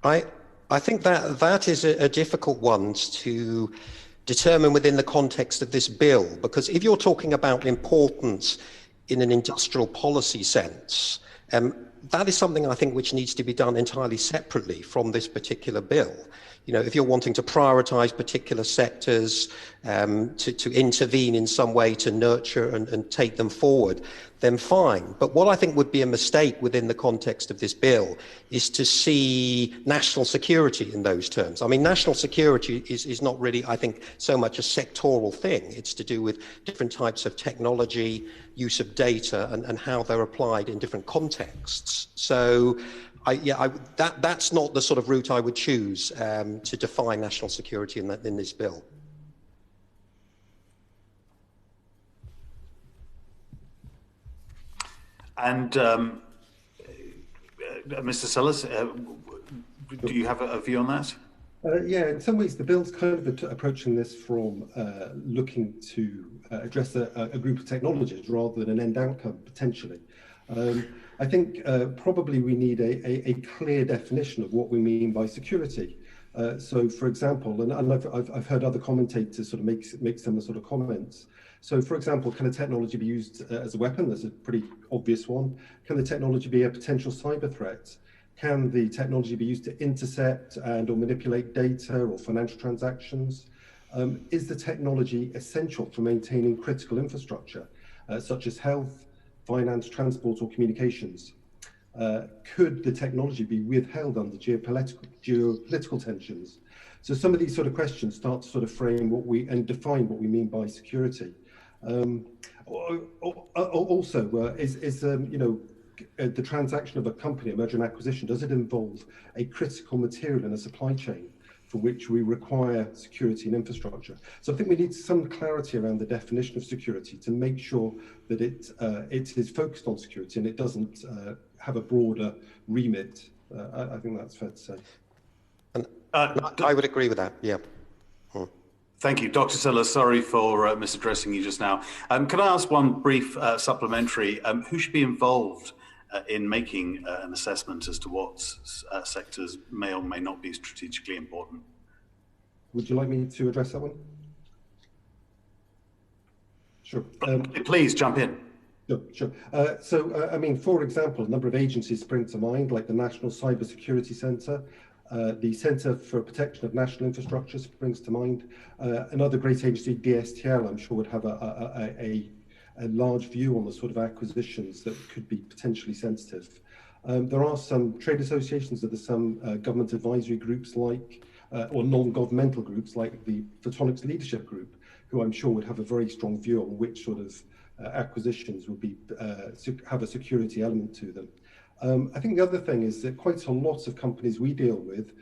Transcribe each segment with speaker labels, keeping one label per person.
Speaker 1: I, I think that is a difficult one to determine within the context of this bill, because if you're talking about importance in an industrial policy sense, that is something I think which needs to be done entirely separately from this particular bill. You know, if you're wanting to prioritise particular sectors, to intervene in some way to nurture and take them forward, then fine. But what I think would be a mistake within the context of this bill is to see national security in those terms. I mean, national security is not really, I think, so much a sectoral thing. It's to do with different types of technology, use of data, and how they're applied in different contexts. So that's not the sort of route I would choose to define national security in this bill.
Speaker 2: And Mr. Sellers, do you have a view on that?
Speaker 3: Yeah, in some ways the bill's kind of approaching this from looking to address a group of technologies rather than an end outcome, potentially. I think probably we need a clear definition of what we mean by security. So, for example, and I've heard other commentators sort of make similar sort of comments. So, for example, can the technology be used as a weapon? That's a pretty obvious one. Can the technology be a potential cyber threat? Can the technology be used to intercept and or manipulate data or financial transactions? Is the technology essential for maintaining critical infrastructure, such as health, finance, transport, or communications? Could the technology be withheld under geopolitical tensions? So some of these sort of questions start to sort of frame and define what we mean by security. Also, the transaction of a company, a merger and acquisition, does it involve a critical material in a supply chain for which we require security and infrastructure? So I think we need some clarity around the definition of security to make sure that it is focused on security and it doesn't have a broader remit. I think that's fair to say.
Speaker 1: And I would agree with that, yeah.
Speaker 2: Thank you. Dr. Sellers, sorry for misaddressing you just now. Can I ask one brief supplementary? Who should be involved in making an assessment as to what sectors may or may not be strategically important?
Speaker 3: Would you like me to address that one? Sure.
Speaker 2: Please jump in.
Speaker 3: Sure. So, I mean, for example, a number of agencies spring to mind, like the National Cybersecurity Centre. The Centre for Protection of National Infrastructure springs to mind. Another great agency, DSTL, I'm sure would have a large view on the sort of acquisitions that could be potentially sensitive. There are some trade associations, there's some government advisory groups like, or non-governmental groups like the Photonics Leadership Group, who I'm sure would have a very strong view on which sort of acquisitions would be have a security element to them. I think the other thing is that quite a lot of companies we deal with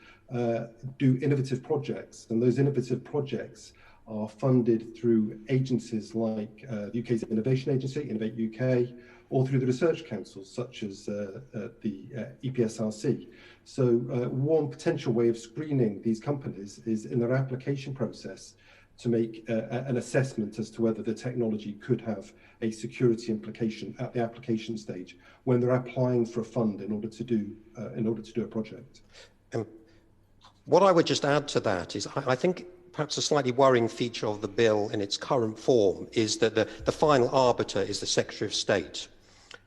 Speaker 3: do innovative projects, and those innovative projects are funded through agencies like the UK's Innovation Agency, Innovate UK, or through the research councils such as the EPSRC. So one potential way of screening these companies is in their application process to make an assessment as to whether the technology could have a security implication at the application stage when they're applying for a fund in order to do a project.
Speaker 1: What I would just add to that is I think perhaps a slightly worrying feature of the bill in its current form is that the final arbiter is the Secretary of State.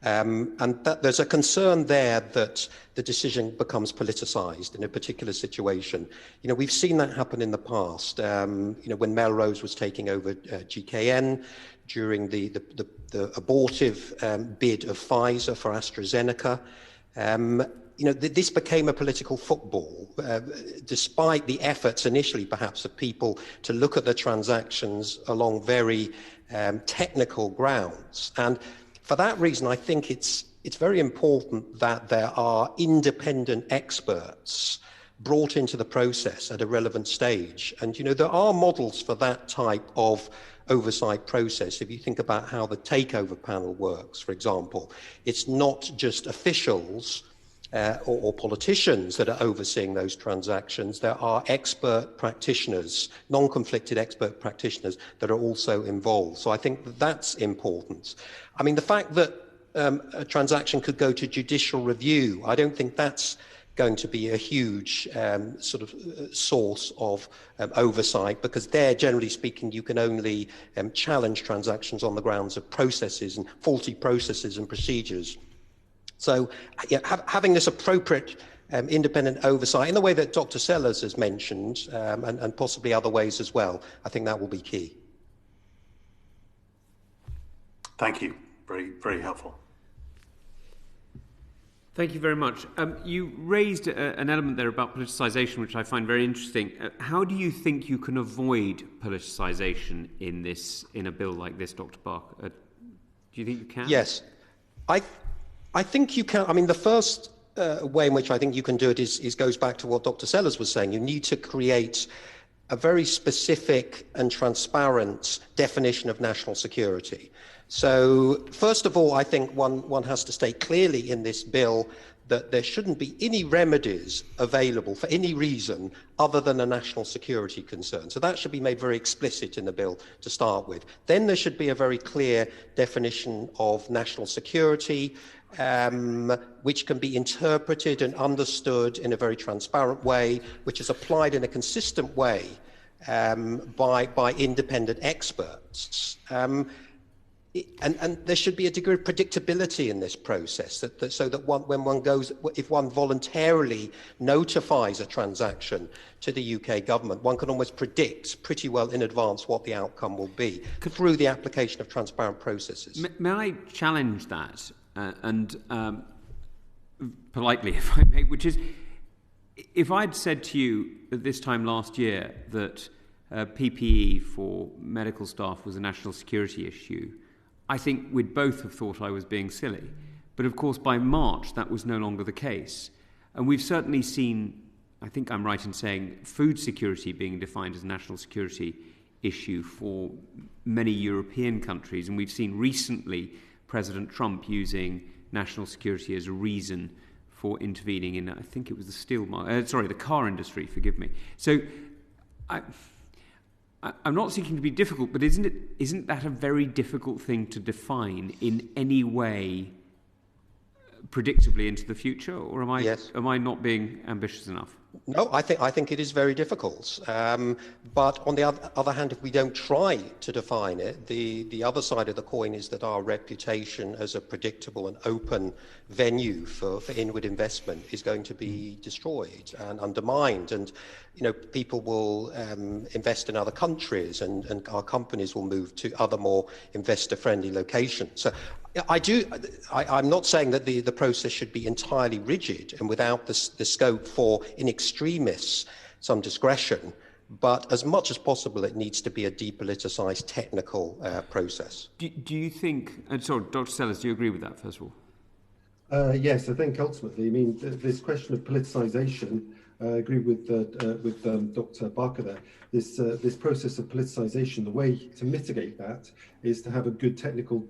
Speaker 1: And that there's a concern there that the decision becomes politicized in a particular situation. You know, we've seen that happen in the past. When Melrose was taking over GKN during the abortive bid of Pfizer for AstraZeneca. This became a political football, despite the efforts initially, perhaps, of people to look at the transactions along very technical grounds. And for that reason, I think it's very important that there are independent experts brought into the process at a relevant stage. And, there are models for that type of oversight process. If you think about how the takeover panel works, for example, it's not just officials or politicians that are overseeing those transactions. There are expert practitioners, non-conflicted expert practitioners that are also involved. So I think that's important. I mean, the fact that a transaction could go to judicial review, I don't think that's going to be a huge source of oversight, because there, generally speaking, you can only challenge transactions on the grounds of processes and faulty processes and procedures. So having this appropriate independent oversight in the way that Dr. Sellers has mentioned, and possibly other ways as well, I think that will be key.
Speaker 2: Thank you. Very, very helpful.
Speaker 4: Thank you very much. You raised an element there about politicisation, which I find very interesting. How do you think you can avoid politicisation in a bill like this, Dr. Barker? Do you think you can?
Speaker 1: Yes, I think you can. I mean, the first way in which I think you can do it is goes back to what Dr. Sellers was saying. You need to create a very specific and transparent definition of national security. So, first of all, I think one has to state clearly in this bill that there shouldn't be any remedies available for any reason other than a national security concern. So that should be made very explicit in the bill to start with. Then there should be a very clear definition of national security, which can be interpreted and understood in a very transparent way, which is applied in a consistent way by independent experts. And there should be a degree of predictability in this process, so that if one voluntarily notifies a transaction to the UK government, one can almost predict pretty well in advance what the outcome will be through the application of transparent processes.
Speaker 4: May I challenge that, politely, if I may, which is, if I'd said to you at this time last year that PPE for medical staff was a national security issue, I think we'd both have thought I was being silly. But of course, by March, that was no longer the case. And we've certainly seen, I think I'm right in saying, food security being defined as a national security issue for many European countries. And we've seen recently President Trump using national security as a reason for intervening in, I think it was the car industry, forgive me. So I'm not seeking to be difficult, but isn't that a very difficult thing to define in any way predictably into the future, or am I not being ambitious enough?
Speaker 1: No, I think it is very difficult. But on the other hand, if we don't try to define it, the other side of the coin is that our reputation as a predictable and open venue for inward investment is going to be destroyed and undermined. And people will invest in other countries, and our companies will move to other more investor-friendly locations. So I'm not saying that the process should be entirely rigid and without the scope for, in extremis, some discretion, but as much as possible it needs to be a depoliticised technical process. Do you think,
Speaker 4: sorry, Dr. Sellers, do you agree with that, first of all?
Speaker 3: Yes, I think ultimately, this question of politicisation, I agree with Dr. Barker there. This process of politicisation, the way to mitigate that is to have a good technical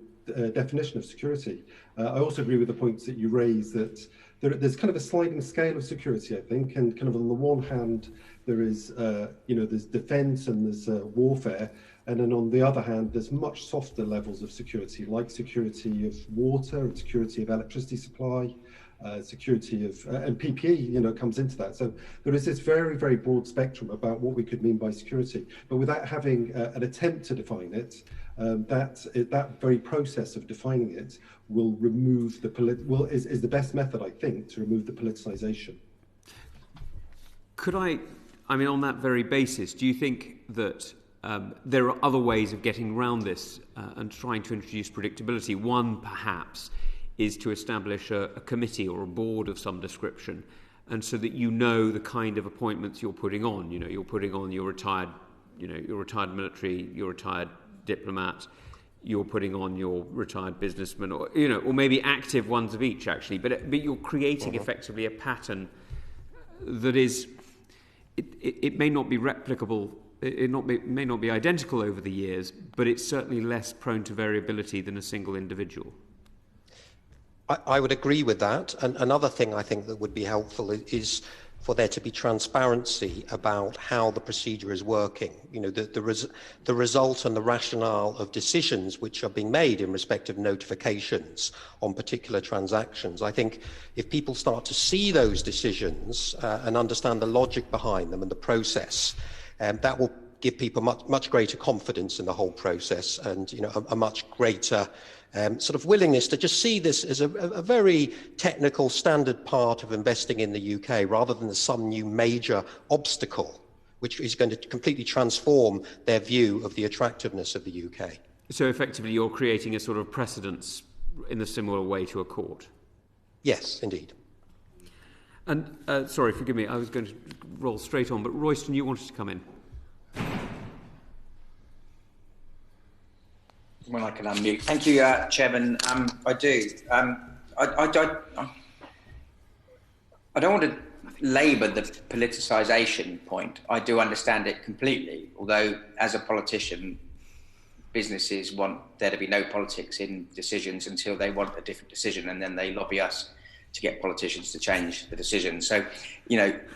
Speaker 3: definition of security. I also agree with the points that you raised that there's kind of a sliding scale of security, I think, and kind of on the one hand there is there's defence and there's warfare, and then on the other hand there's much softer levels of security, like security of water and security of electricity supply, security of and PPE comes into that. So there is this very, very broad spectrum about what we could mean by security, but without having an attempt to define it, that very process of defining it will remove is the best method, I think, to remove the politicisation.
Speaker 4: Could I mean, on that very basis, do you think that there are other ways of getting around this and trying to introduce predictability? One, perhaps, is to establish a committee or a board of some description, and so that the kind of appointments you're putting on. You're putting on your retired military, your retired diplomat, you're putting on your retired businessman, or maybe active ones of each, actually. But you're creating effectively a pattern that is. It may not be replicable. It may not be identical over the years, but it's certainly less prone to variability than a single individual. I
Speaker 1: would agree with that. And another thing I think that would be helpful is for there to be transparency about how the procedure is working, the result and the rationale of decisions which are being made in respect of notifications on particular transactions. I think if people start to see those decisions and understand the logic behind them and the process, that will give people much greater confidence in the whole process, and a much greater sort of willingness to just see this as a very technical standard part of investing in the UK, rather than as some new major obstacle which is going to completely transform their view of the attractiveness of the UK.
Speaker 4: So effectively you're creating a sort of precedence in a similar way to a court?
Speaker 1: Yes, indeed.
Speaker 4: And sorry, forgive me, I was going to roll straight on, but Royston, you wanted to come in.
Speaker 5: Well, I can unmute. Thank you, Chairman. I do. I don't want to labour the politicisation point. I do understand it completely, although as a politician, businesses want there to be no politics in decisions until they want a different decision, and then they lobby us to get politicians to change the decision. So,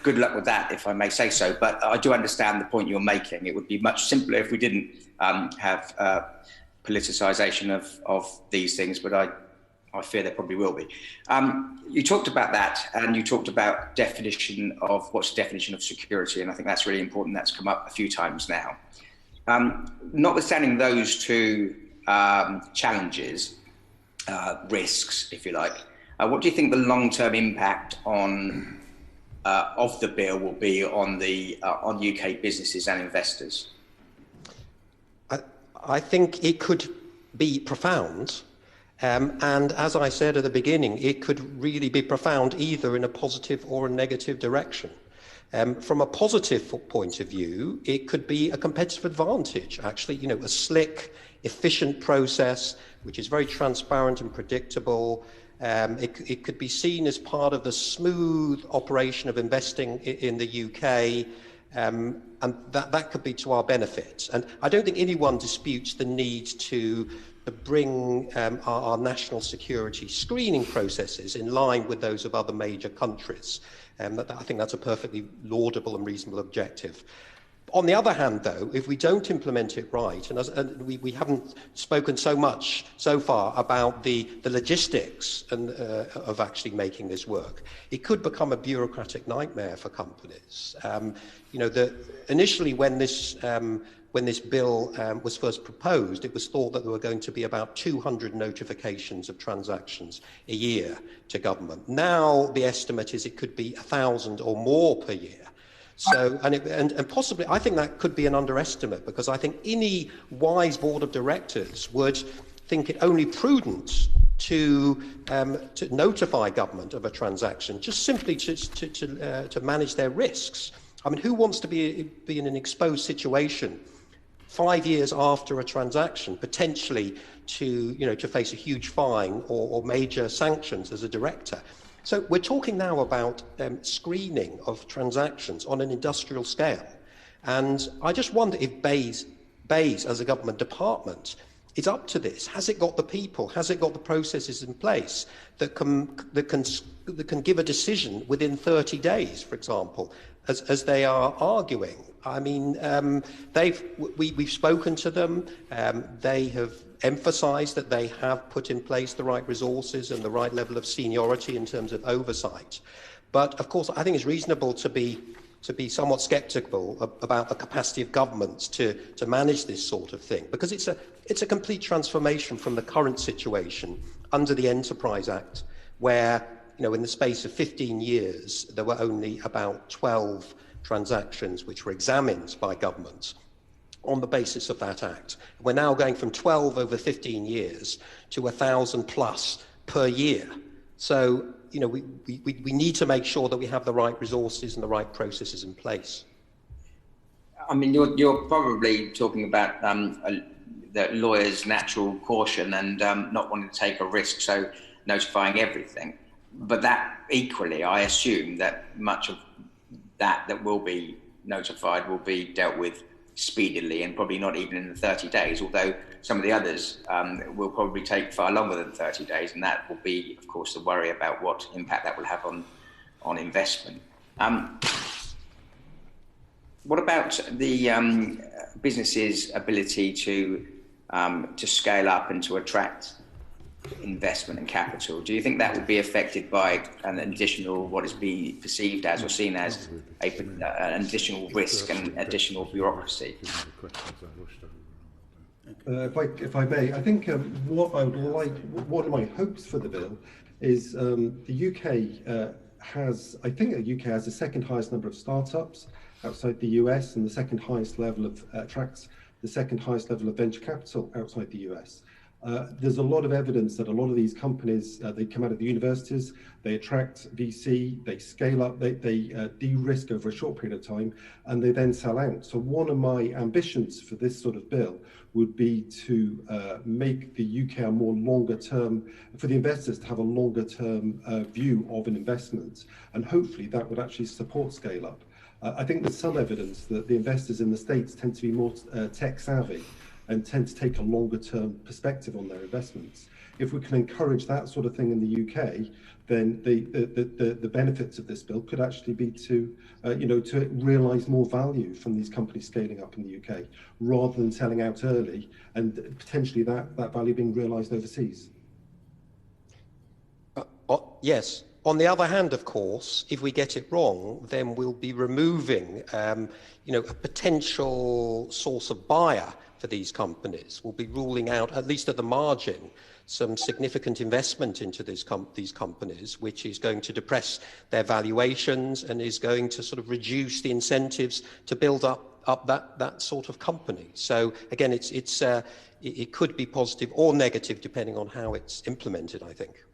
Speaker 5: good luck with that, if I may say so. But I do understand the point you're making. It would be much simpler if we didn't have politicisation of these things, but I fear there probably will be. You talked about that, and you talked about what's the definition of security, and I think that's really important. That's come up a few times now. Notwithstanding those two challenges, risks, if you like, what do you think the long-term impact of the bill will be on UK businesses and investors?
Speaker 1: I think it could be profound, and as I said at the beginning, it could really be profound either in a positive or a negative direction. From a positive point of view, it could be a competitive advantage, actually, a slick, efficient process which is very transparent and predictable. It could be seen as part of the smooth operation of investing in the UK, and that could be to our benefit. And I don't think anyone disputes the need to bring our national security screening processes in line with those of other major countries. I think that's a perfectly laudable and reasonable objective. On the other hand, though, if we don't implement it right, and we haven't spoken so much so far about the logistics of actually making this work, it could become a bureaucratic nightmare for companies. Initially, when this bill was first proposed, it was thought that there were going to be about 200 notifications of transactions a year to government. Now the estimate is it could be 1,000 or more per year. So, and possibly, I think that could be an underestimate, because I think any wise board of directors would think it only prudent to notify government of a transaction, just simply to manage their risks. I mean, who wants to be in an exposed situation 5 years after a transaction, potentially to face a huge fine or major sanctions as a director? So we're talking now about screening of transactions on an industrial scale. And I just wonder if BEIS as a government department is up to this. Has it got the people? Has it got the processes in place that can give a decision within 30 days, for example, as they are arguing? I mean, we've spoken to them. They have emphasised that they have put in place the right resources and the right level of seniority in terms of oversight. But of course, I think it's reasonable to be somewhat sceptical about the capacity of governments to manage this sort of thing, because it's a complete transformation from the current situation under the Enterprise Act, where in the space of 15 years there were only about 12 transactions which were examined by governments on the basis of that act. We're now going from 12 over 15 years to 1,000 plus per year. So, we need to make sure that we have the right resources and the right processes in place.
Speaker 5: I mean, you're probably talking about the lawyer's natural caution and not wanting to take a risk, so notifying everything. But that equally, I assume that much of that will be notified will be dealt with speedily, and probably not even in the 30 days, although some of the others will probably take far longer than 30 days, and that will be, of course, the worry about what impact that will have on investment. What about the business's ability to scale up and to attract investment and capital? Do you think that would be affected by an additional, what is being perceived as or seen as an additional risk and additional bureaucracy?
Speaker 3: If I may, I think what I would like, one of my hopes for the bill is the UK has, I think the UK has the second highest number of startups outside the US, and the second highest level of attracts the second highest level of venture capital outside the US. There's a lot of evidence that a lot of these companies, they come out of the universities, they attract VC, they scale up, they de-risk over a short period of time, and they then sell out. So one of my ambitions for this sort of bill would be to make the UK a more longer term, for the investors to have a longer term view of an investment, and hopefully that would actually support scale up. I think there's some evidence that the investors in the States tend to be more tech savvy and tend to take a longer term perspective on their investments. If we can encourage that sort of thing in the UK, then the benefits of this bill could actually be to, to realise more value from these companies scaling up in the UK, rather than selling out early and potentially that value being realised overseas.
Speaker 1: Yes. On the other hand, of course, if we get it wrong, then we'll be removing, a potential source of buyer for these companies. We'll be ruling out, at least at the margin, some significant investment into these companies, which is going to depress their valuations and is going to sort of reduce the incentives to build up that sort of company. So again, it could be positive or negative depending on how it's implemented, I think.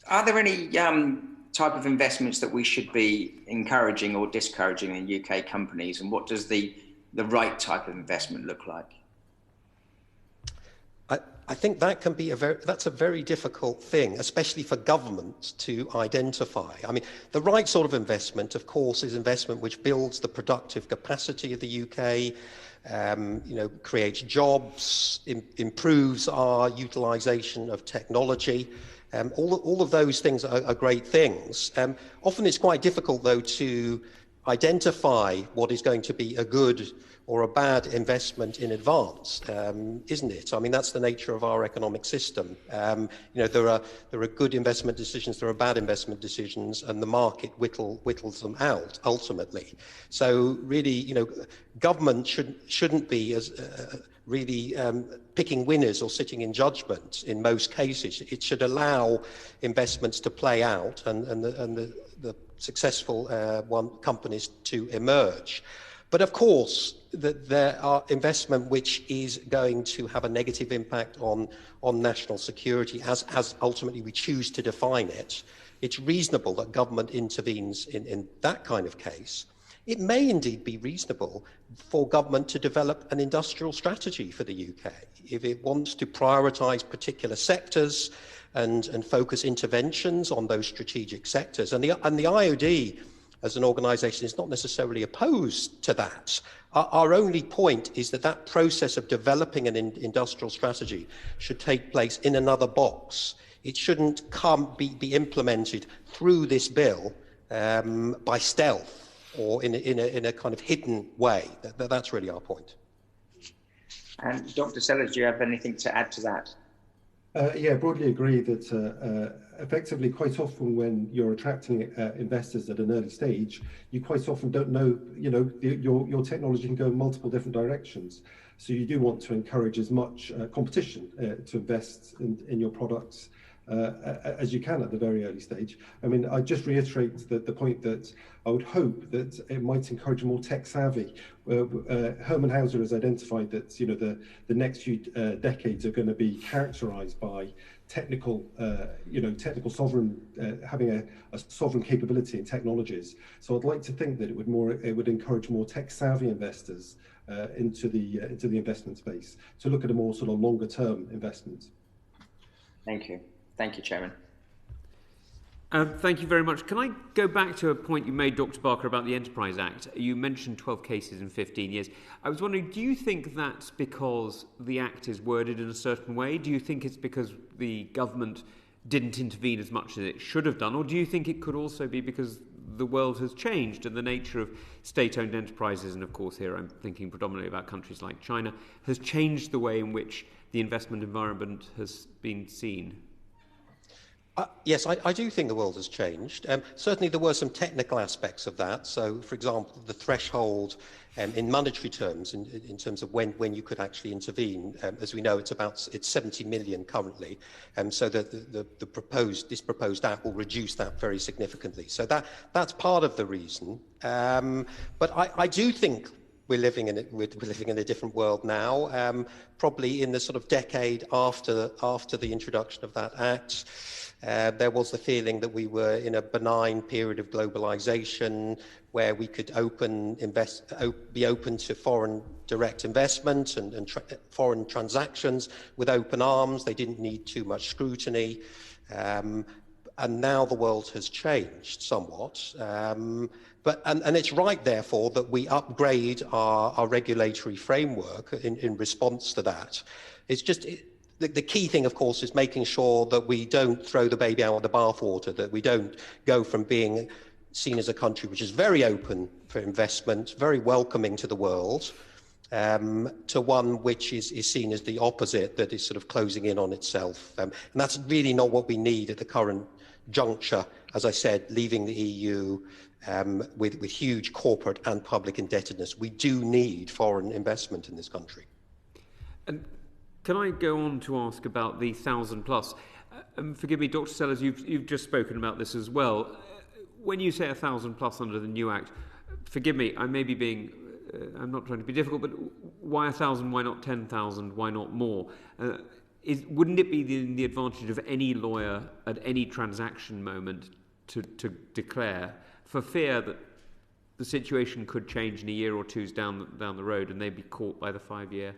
Speaker 5: Are there any type of investments that we should be encouraging or discouraging in UK companies, and what does the right type of investment look like?
Speaker 1: I think that can be that's a very difficult thing, especially for governments to identify. I mean, the right sort of investment, of course, is investment which builds the productive capacity of the UK, creates jobs, improves our utilisation of technology. All of those things are great things. Often it's quite difficult, though, to identify what is going to be a good or a bad investment in advance, isn't it? I mean, that's the nature of our economic system. There are good investment decisions, there are bad investment decisions, and the market whittles them out ultimately. So really, government shouldn't be as really picking winners or sitting in judgment in most cases. It should allow investments to play out and the successful companies to emerge. But of course, there are investment which is going to have a negative impact on national security as ultimately we choose to define it. It's reasonable that government intervenes in that kind of case. It may indeed be reasonable for government to develop an industrial strategy for the UK if it wants to prioritise particular sectors and focus interventions on those strategic sectors. And the IOD as an organisation is not necessarily opposed to that. Our only point is that process of developing an industrial strategy should take place in another box. It shouldn't be implemented through this bill by stealth or in a kind of hidden way. That's really our point.
Speaker 5: And Dr. Sellers, do you have anything to add to that?
Speaker 3: Yeah, broadly agree that effectively quite often when you're attracting investors at an early stage, you quite often don't know, your technology can go in multiple different directions. So you do want to encourage as much competition to invest in your products as you can at the very early stage. I mean, I just reiterate the point that I would hope that it might encourage more tech savvy. Herman Hauser has identified that the next few decades are going to be characterized by technical sovereign, having a sovereign capability in technologies. So I'd like to think that it would encourage more tech savvy investors into the investment space to look at a more sort of longer term investment.
Speaker 5: Thank you. Thank you, Chairman.
Speaker 4: Thank you very much. Can I go back to a point you made, Dr. Barker, about the Enterprise Act? You mentioned 12 cases in 15 years. I was wondering, do you think that's because the Act is worded in a certain way? Do you think it's because the government didn't intervene as much as it should have done? Or do you think it could also be because the world has changed and the nature of state-owned enterprises, and of course here I'm thinking predominantly about countries like China, has changed the way in which the investment environment has been seen?
Speaker 1: Yes, I do think the world has changed. Certainly there were some technical aspects of that. So, for example, the threshold in monetary terms, in terms of when you could actually intervene, as we know, it's 70 million currently, so that the proposed act will reduce that very significantly. So that's part of the reason. But I do think we're living in a different world now. Probably in the sort of decade after the introduction of that act. There was the feeling that we were in a benign period of globalization where we could be open to foreign direct investment and foreign transactions with open arms. They didn't need too much scrutiny. And now the world has changed somewhat. And it's right, therefore, that we upgrade our regulatory framework in response to that. It's just... The key thing, of course, is making sure that we don't throw the baby out with the bathwater, that we don't go from being seen as a country which is very open for investment, very welcoming to the world, to one which is seen as the opposite, that is sort of closing in on itself. And that's really not what we need at the current juncture. As I said, leaving the EU with huge corporate and public indebtedness. We do need foreign investment in this country.
Speaker 4: And can I go on to ask about the 1,000 plus? Forgive me, Dr. Sellers, you've just spoken about this as well. When you say 1,000 plus under the new Act, forgive me, I may be being, I'm not trying to be difficult, but why 1,000, why not 10,000, why not more? Wouldn't it be the advantage of any lawyer at any transaction moment to declare, for fear that the situation could change in a year or two's down the road and they'd be caught by the 5-year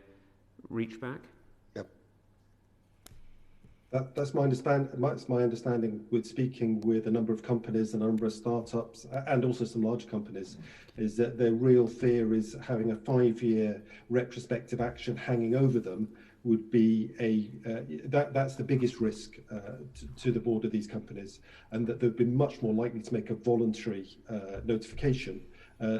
Speaker 4: reach back?
Speaker 3: That's my understanding with speaking with a number of companies and a number of startups and also some large companies, is that their real fear is having a 5-year retrospective action hanging over them would be that's the biggest risk to the board of these companies, and that they've been much more likely to make a voluntary notification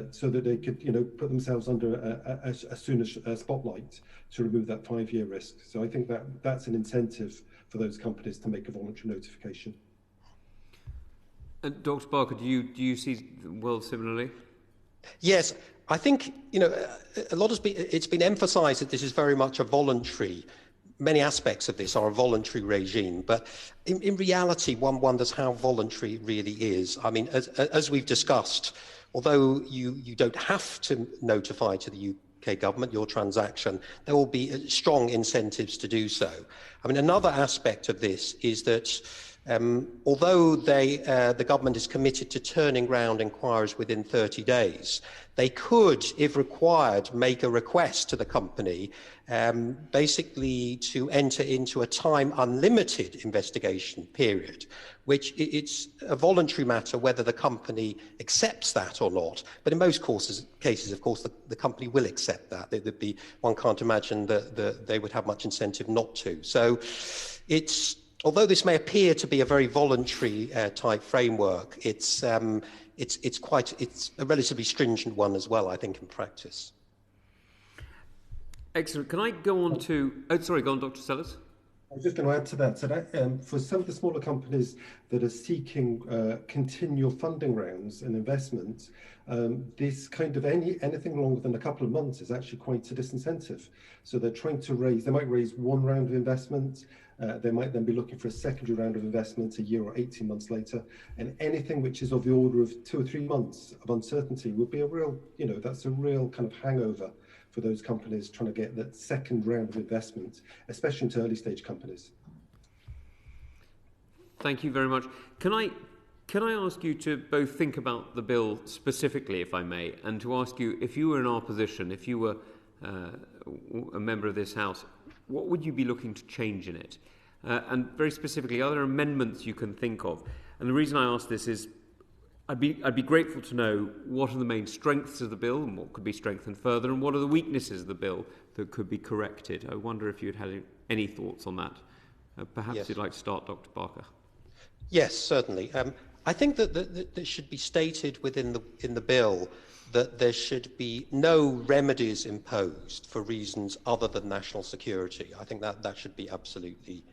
Speaker 3: so that they could, put themselves under as soon as a spotlight to remove that 5-year risk. So I think that's an incentive for those companies to make a voluntary notification.
Speaker 4: And Dr. Barker, do you see the world similarly?
Speaker 1: Yes, I think it's been emphasised that this is very much a voluntary. Many aspects of this are a voluntary regime, but in reality, one wonders how voluntary it really is. I mean, as we've discussed, although you don't have to notify to the UK government your transaction, there will be strong incentives to do so. I mean, another aspect of this is that although the government is committed to turning round inquiries within 30 days, they could, if required, make a request to the company basically to enter into a time unlimited investigation period, which it's a voluntary matter whether the company accepts that or not. But in most cases, of course, the company will accept that. One can't imagine that they would have much incentive not to. So although this may appear to be a very voluntary type framework, it's a relatively stringent one as well, I think, in practice.
Speaker 3: Excellent.
Speaker 4: Can I go on to... Oh, sorry, go on, Dr. Sellers.
Speaker 3: I was just going to add to that. So that for some of the smaller companies that are seeking continual funding rounds and investments, this kind of anything longer than a couple of months is actually quite a disincentive. So they're trying to they might raise one round of investment. They might then be looking for a secondary round of investment a year or 18 months later. And anything which is of the order of 2 or 3 months of uncertainty would be a real, that's a real kind of hangover for those companies trying to get that second round of investment, especially into early stage companies.
Speaker 4: Thank you very much. Can I ask you to both think about the bill specifically, if I may, and to ask you, if you were in our position, if you were a member of this House, what would you be looking to change in it? And very specifically, are there amendments you can think of? And the reason I ask this is I'd be grateful to know what are the main strengths of the bill and what could be strengthened further, and what are the weaknesses of the bill that could be corrected. I wonder if you'd had any thoughts on that. Perhaps
Speaker 1: Yes.
Speaker 4: you'd like to start, Dr. Barker.
Speaker 1: Yes, certainly. I think that it should be stated within the bill that there should be no remedies imposed for reasons other than national security. I think that should be absolutely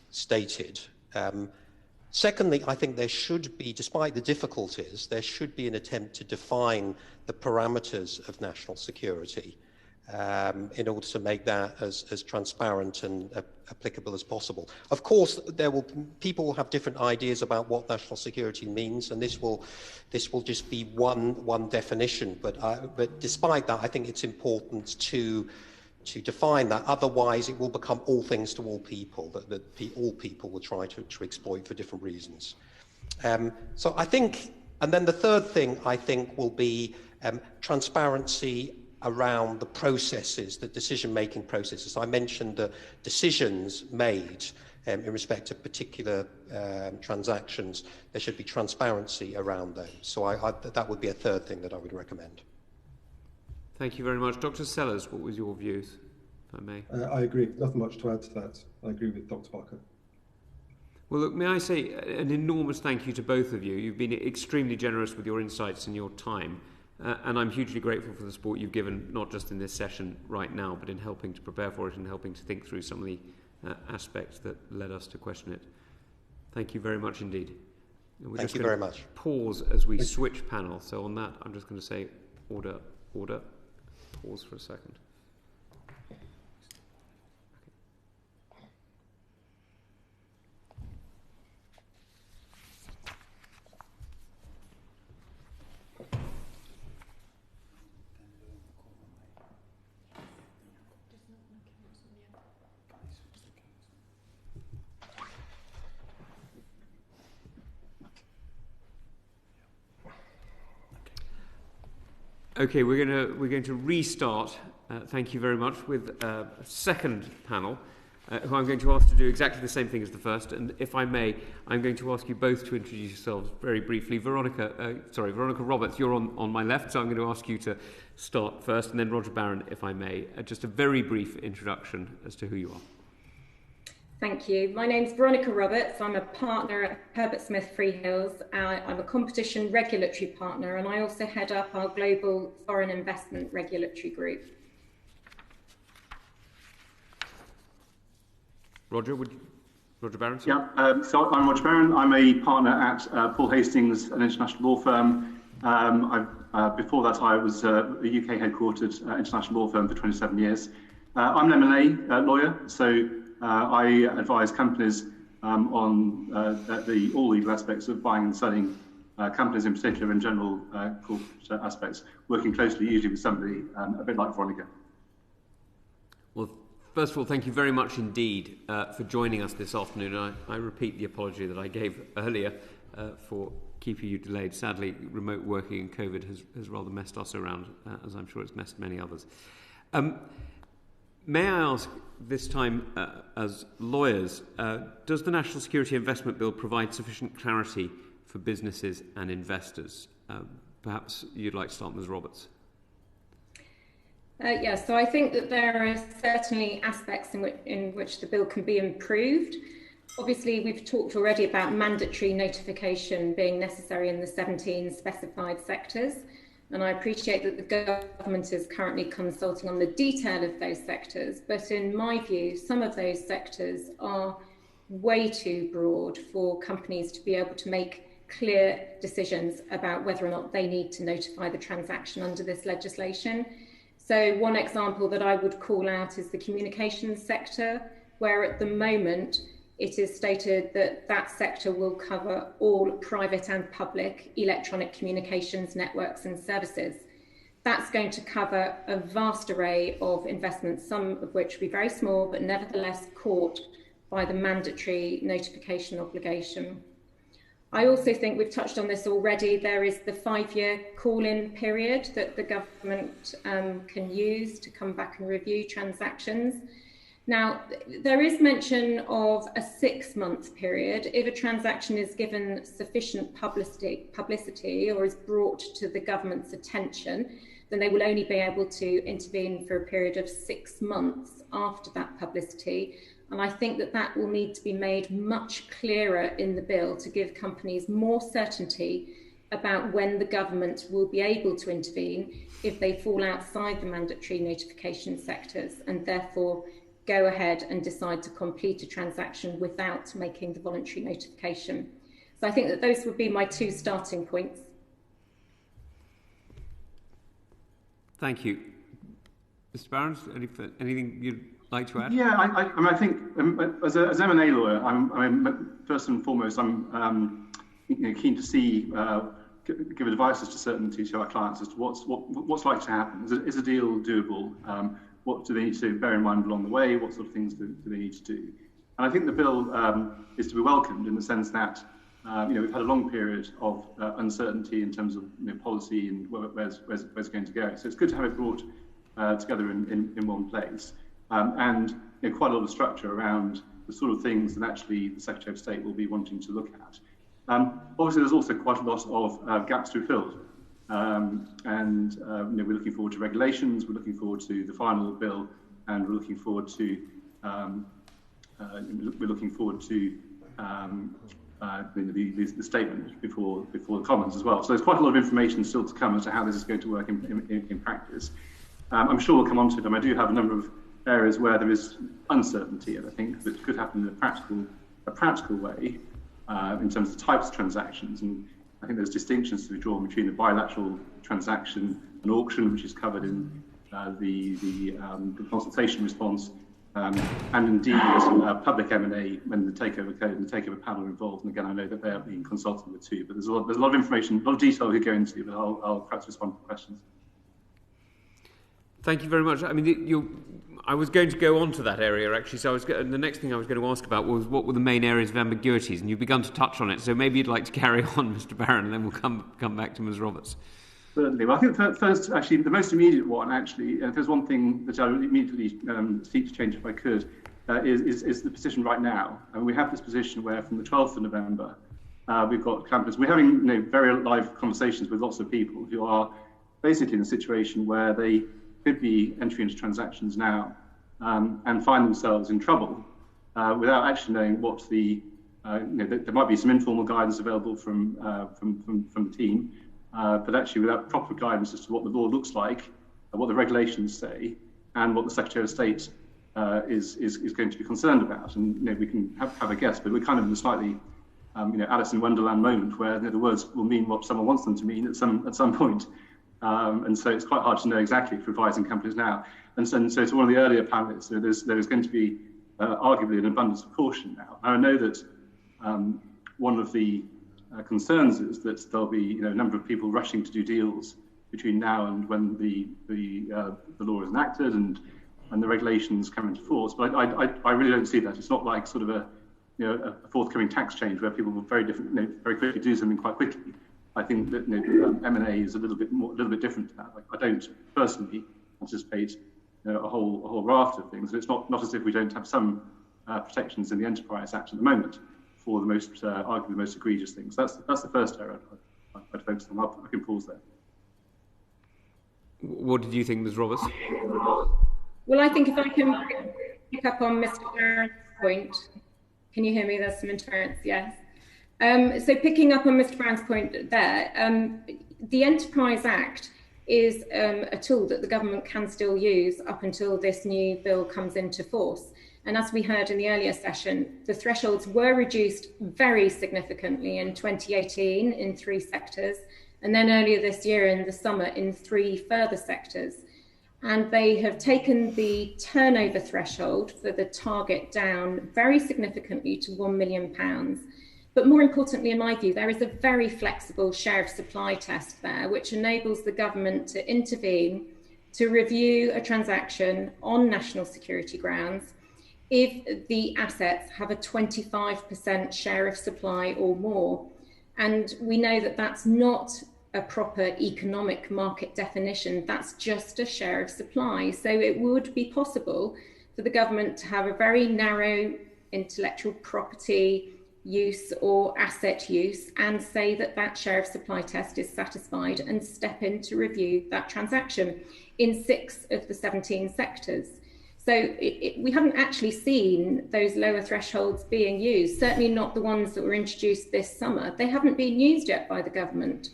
Speaker 1: stated. Secondly, I think there should be, despite the difficulties, there should be an attempt to define the parameters of national security in order to make that as transparent and applicable as possible. Of course, people will have different ideas about what national security means, and this will just be one definition. But despite that, I think it's important to define that. Otherwise, it will become all things to all people, that all people will try to exploit for different reasons. So I think, and then the third thing I think will be transparency around the processes, the decision-making processes. I mentioned the decisions made in respect of particular transactions. There should be transparency around those. So that would be a third thing that I would recommend.
Speaker 4: Thank you very much. Dr. Sellers, what was your views, if I may?
Speaker 3: I agree. Nothing much to add to that. I agree with Dr. Barker.
Speaker 4: Well, look, may I say an enormous thank you to both of you. You've been extremely generous with your insights and your time. And I'm hugely grateful for the support you've given, not just in this session right now, but in helping to prepare for it and helping to think through some of the aspects that led us to question it. Thank you very much indeed. And we're
Speaker 1: Thank
Speaker 4: just
Speaker 1: you very much.
Speaker 4: Pause as we switch panel. So on that, I'm just going to say order, order. Pause for a second. Okay, we're going to restart. Thank you very much with a second panel, who I'm going to ask to do exactly the same thing as the first. And if I may, I'm going to ask you both to introduce yourselves very briefly. Veronica Roberts, you're on my left, so I'm going to ask you to start first, and then Roger Barron, if I may. Just a very brief introduction as to who you are.
Speaker 6: Thank you. My name's Veronica Roberts. I'm a partner at Herbert Smith Freehills. I'm a competition regulatory partner, and I also head up our global foreign investment regulatory group.
Speaker 4: Roger Barron?
Speaker 7: Yeah, so I'm Roger Barron. I'm a partner at Paul Hastings, an international law firm. Before that, I was a UK headquartered international law firm for 27 years. I'm an M&A lawyer, so I advise companies on all legal aspects of buying and selling companies in particular, and general corporate aspects, working closely usually with somebody a bit like Veronica.
Speaker 4: Well, first of all, thank you very much indeed for joining us this afternoon. I repeat the apology that I gave earlier for keeping you delayed. Sadly, remote working and COVID has rather messed us around, as I'm sure it's messed many others. May I ask this time, as lawyers, does the National Security Investment Bill provide sufficient clarity for businesses and investors? Perhaps you'd like to start, Ms. Roberts.
Speaker 6: Yes, so I think that there are certainly aspects in which the bill can be improved. Obviously, we've talked already about mandatory notification being necessary in the 17 specified sectors. And I appreciate that the government is currently consulting on the detail of those sectors. But in my view, some of those sectors are way too broad for companies to be able to make clear decisions about whether or not they need to notify the transaction under this legislation. So one example that I would call out is the communications sector, where at the moment it is stated that that sector will cover all private and public electronic communications networks and services. That's going to cover a vast array of investments, some of which will be very small, but nevertheless caught by the mandatory notification obligation. I also think we've touched on this already. There is the 5-year call-in period that the government can use to come back and review transactions. Now, there is mention of a 6-month period. If a transaction is given sufficient publicity or is brought to the government's attention, then they will only be able to intervene for a period of 6 months after that publicity. And I think that that will need to be made much clearer in the bill to give companies more certainty about when the government will be able to intervene if they fall outside the mandatory notification sectors and therefore go ahead and decide to complete a transaction without making the voluntary notification. So I think that those would be my two starting points.
Speaker 4: Thank you. Mr. Barron, anything you'd like to add?
Speaker 7: Yeah, I think as an M&A lawyer, I'm first and foremost, I'm keen to see, give advice as to certainty to our clients as to what's likely to happen. Is a deal doable? What do they need to bear in mind along the way? What sort of things do they need to do? And I think the bill is to be welcomed in the sense that we've had a long period of uncertainty in terms of policy and where's it going to go. So it's good to have it brought together in one place, and quite a lot of structure around the sort of things that actually the Secretary of State will be wanting to look at. Obviously, there's also quite a lot of gaps to be filled, and we're looking forward to regulations. We're looking forward to the final bill, and we're looking forward to the statement before the Commons as well. So there's quite a lot of information still to come as to how this is going to work in practice. I'm sure we'll come on to them. I do have a number of areas where there is uncertainty, and I think that could happen in a practical way in terms of types of transactions. And I think there's distinctions to be drawn between a bilateral transaction, an auction, which is covered in the consultation response, and indeed public M&A when the takeover code and the takeover panel are involved. And again, I know that they are being consulted with too, but there's a lot of information, a lot of detail we could go into, but I'll perhaps respond to questions.
Speaker 4: Thank you very much. I mean, I was going to go on to that area actually. So the next thing I was going to ask about was what were the main areas of ambiguities, and you've begun to touch on it. So maybe you'd like to carry on, Mr. Barron, and then we'll come back to Ms. Roberts.
Speaker 7: Certainly. Well, I think first, actually, the most immediate one, actually, if there's one thing that I would immediately seek to change if I could, is the position right now. And we have this position where from the 12th of November, we've got companies. We're having very live conversations with lots of people who are basically in a situation where they could be entering into transactions now and find themselves in trouble without actually knowing what there might be some informal guidance available from the team, but actually without proper guidance as to what the law looks like, what the regulations say, and what the Secretary of State is going to be concerned about. And we can have a guess, but we're kind of in a slightly Alice in Wonderland moment where the words will mean what someone wants them to mean at some point. And so it's quite hard to know exactly for advising companies now. And so to one of the earlier panelists, there is going to be arguably an abundance of caution now. Now, I know that one of the concerns is that there'll be a number of people rushing to do deals between now and when the law is enacted and the regulations come into force. But I really don't see that. It's not like sort of a forthcoming tax change where people will very quickly do something quite quickly. I think that M&A is a little bit different to that. I don't personally anticipate a whole raft of things. It's not as if we don't have some protections in the Enterprise Act at the moment for the arguably the most egregious things. That's the first area I'd focus on. I can pause there.
Speaker 4: What did you think, Ms. Roberts?
Speaker 6: Well, I think if I can pick up on Mr. Barron's point, can you hear me? There's some interference, yes. So picking up on Mr. Brown's point there, the Enterprise Act is a tool that the government can still use up until this new bill comes into force. And as we heard in the earlier session, the thresholds were reduced very significantly in 2018 in 3 sectors, and then earlier this year in the summer in 3 further sectors. And they have taken the turnover threshold for the target down very significantly to £1 million. But more importantly, in my view, there is a very flexible share of supply test there, which enables the government to intervene, to review a transaction on national security grounds if the assets have a 25% share of supply or more. And we know that that's not a proper economic market definition, that's just a share of supply. So it would be possible for the government to have a very narrow intellectual property use or asset use and say that that share of supply test is satisfied and step in to review that transaction in 6 of the 17 sectors. So we haven't actually seen those lower thresholds being used, certainly not the ones that were introduced this summer. They haven't been used yet by the government.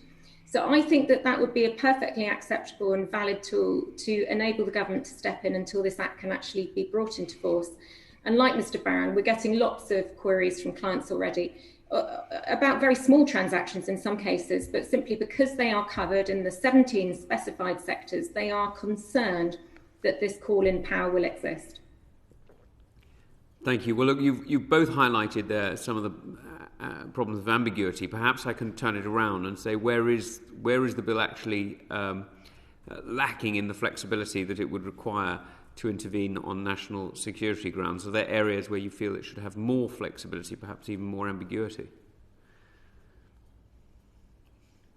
Speaker 6: So I think that that would be a perfectly acceptable and valid tool to enable the government to step in until this act can actually be brought into force. And like Mr. Barron, we're getting lots of queries from clients already about very small transactions in some cases, but simply because they are covered in the 17 specified sectors, they are concerned that this call-in power will exist.
Speaker 4: Thank you. Well, look, you've both highlighted there some of the problems of ambiguity. Perhaps I can turn it around and say, where is the bill actually lacking in the flexibility that it would require to intervene on national security grounds? Are there areas where you feel it should have more flexibility, perhaps even more ambiguity?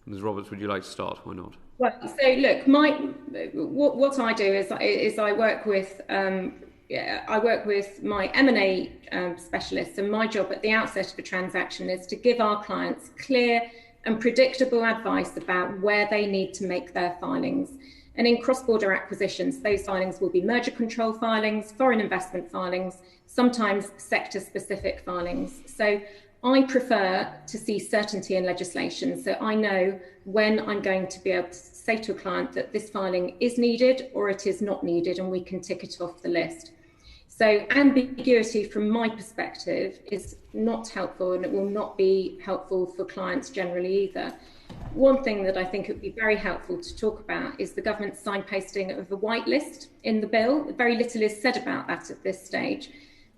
Speaker 4: Ms. Roberts, would you like to start? Why not?
Speaker 6: Well, so look, what I do is I work with my M&A specialists, and my job at the outset of a transaction is to give our clients clear and predictable advice about where they need to make their filings. And in cross-border acquisitions, those filings will be merger control filings, foreign investment filings, sometimes sector-specific filings. So I prefer to see certainty in legislation, so I know when I'm going to be able to say to a client that this filing is needed or it is not needed, and we can tick it off the list. So ambiguity from my perspective is not helpful, and it will not be helpful for clients generally either. One thing that I think it would be very helpful to talk about is the government's signposting of a whitelist in the bill. Very little is said about that at this stage,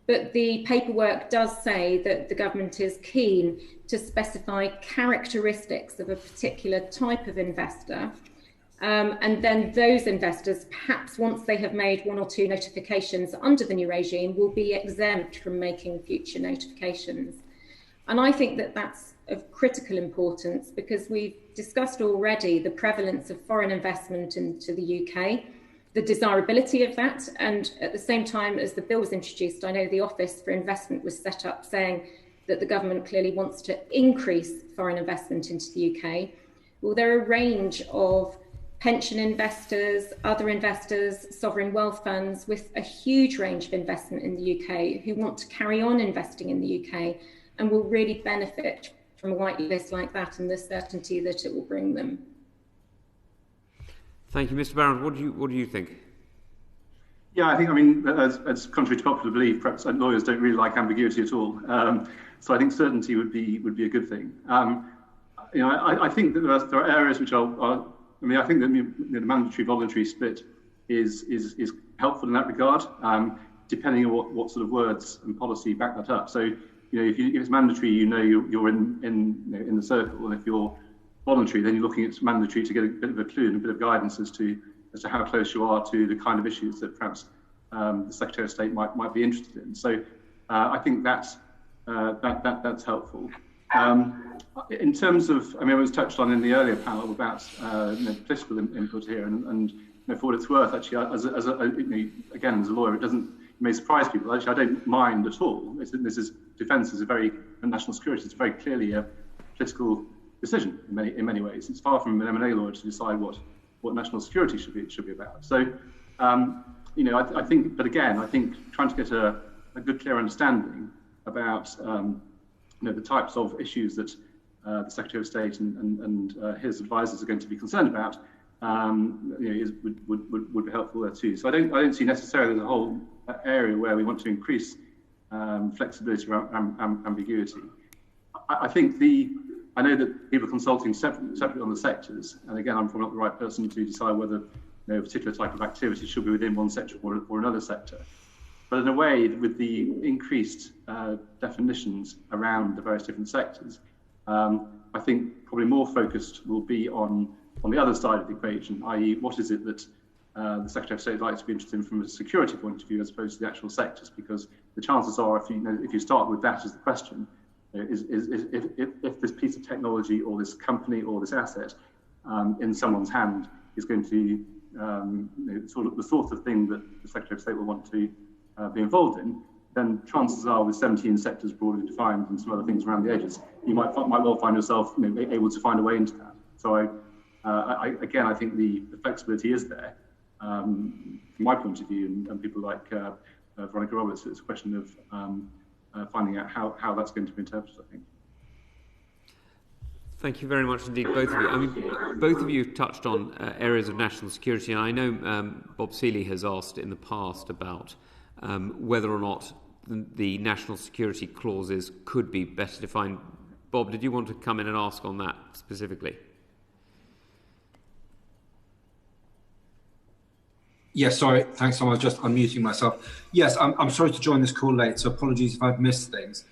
Speaker 6: but the paperwork does say that the government is keen to specify characteristics of a particular type of investor. And then those investors, perhaps once they have made one or two notifications under the new regime, will be exempt from making future notifications. And I think that that's of critical importance, because we've discussed already the prevalence of foreign investment into the UK, the desirability of that. And at the same time as the bill was introduced, I know the Office for Investment was set up saying that the government clearly wants to increase foreign investment into the UK. Well, there are a range of pension investors, other investors, sovereign wealth funds with a huge range of investment in the UK who want to carry on investing in the UK and will really benefit from a white list like that and the certainty that it will bring them.
Speaker 4: Thank you, Mr. Barron. What do you think?
Speaker 7: Yeah, I think, as contrary to popular belief, perhaps lawyers don't really like ambiguity at all. So I think certainty would be a good thing. I think that there are areas which are I think that the mandatory voluntary split is helpful in that regard, depending on what sort of words and policy back that up. So, if it's mandatory, you're in the circle, and if you're voluntary, then you're looking at mandatory to get a bit of a clue and a bit of guidance as to how close you are to the kind of issues that perhaps the Secretary of State might be interested in. So I think that's helpful. In terms of, it was touched on in the earlier panel about political input here, and for what it's worth, actually, again, as a lawyer, it may surprise people. Actually, I don't mind at all. Defence is and national security is very clearly a political decision in many ways. It's far from an M&A lawyer to decide what national security should be about. So, I think, but again, I think trying to get a good, clear understanding about the types of issues that the Secretary of State and his advisors are going to be concerned about would be helpful there too. So I don't see necessarily there's a whole area where we want to increase flexibility around ambiguity. I think I know that people are consulting separately on the sectors, and again, I'm probably not the right person to decide whether a particular type of activity should be within one sector or another sector. But in a way, with the increased definitions around the various different sectors, I think probably more focused will be on the other side of the equation, i.e. what is it that the Secretary of State would like to be interested in from a security point of view as opposed to the actual sectors, because the chances are, if you start with that as the question, if this piece of technology or this company or this asset in someone's hand is going to be the sort of thing that the Secretary of State will want to be involved in, then chances are, with 17 sectors broadly defined and some other things around the edges, you might well find yourself able to find a way into that. So I think the flexibility is there. from my point of view, and people like Veronica Roberts, it's a question of finding out how that's going to be interpreted, I think.
Speaker 4: Thank you very much indeed, both of you. I mean, both of you have touched on areas of national security, and I know Bob Seeley has asked in the past about whether or not the national security clauses could be better defined. Bob, did you want to come in and ask on that specifically?
Speaker 8: Yes, sorry, thanks, Tom. I was just unmuting myself. Yes, I'm sorry to join this call late, so apologies if I've missed things.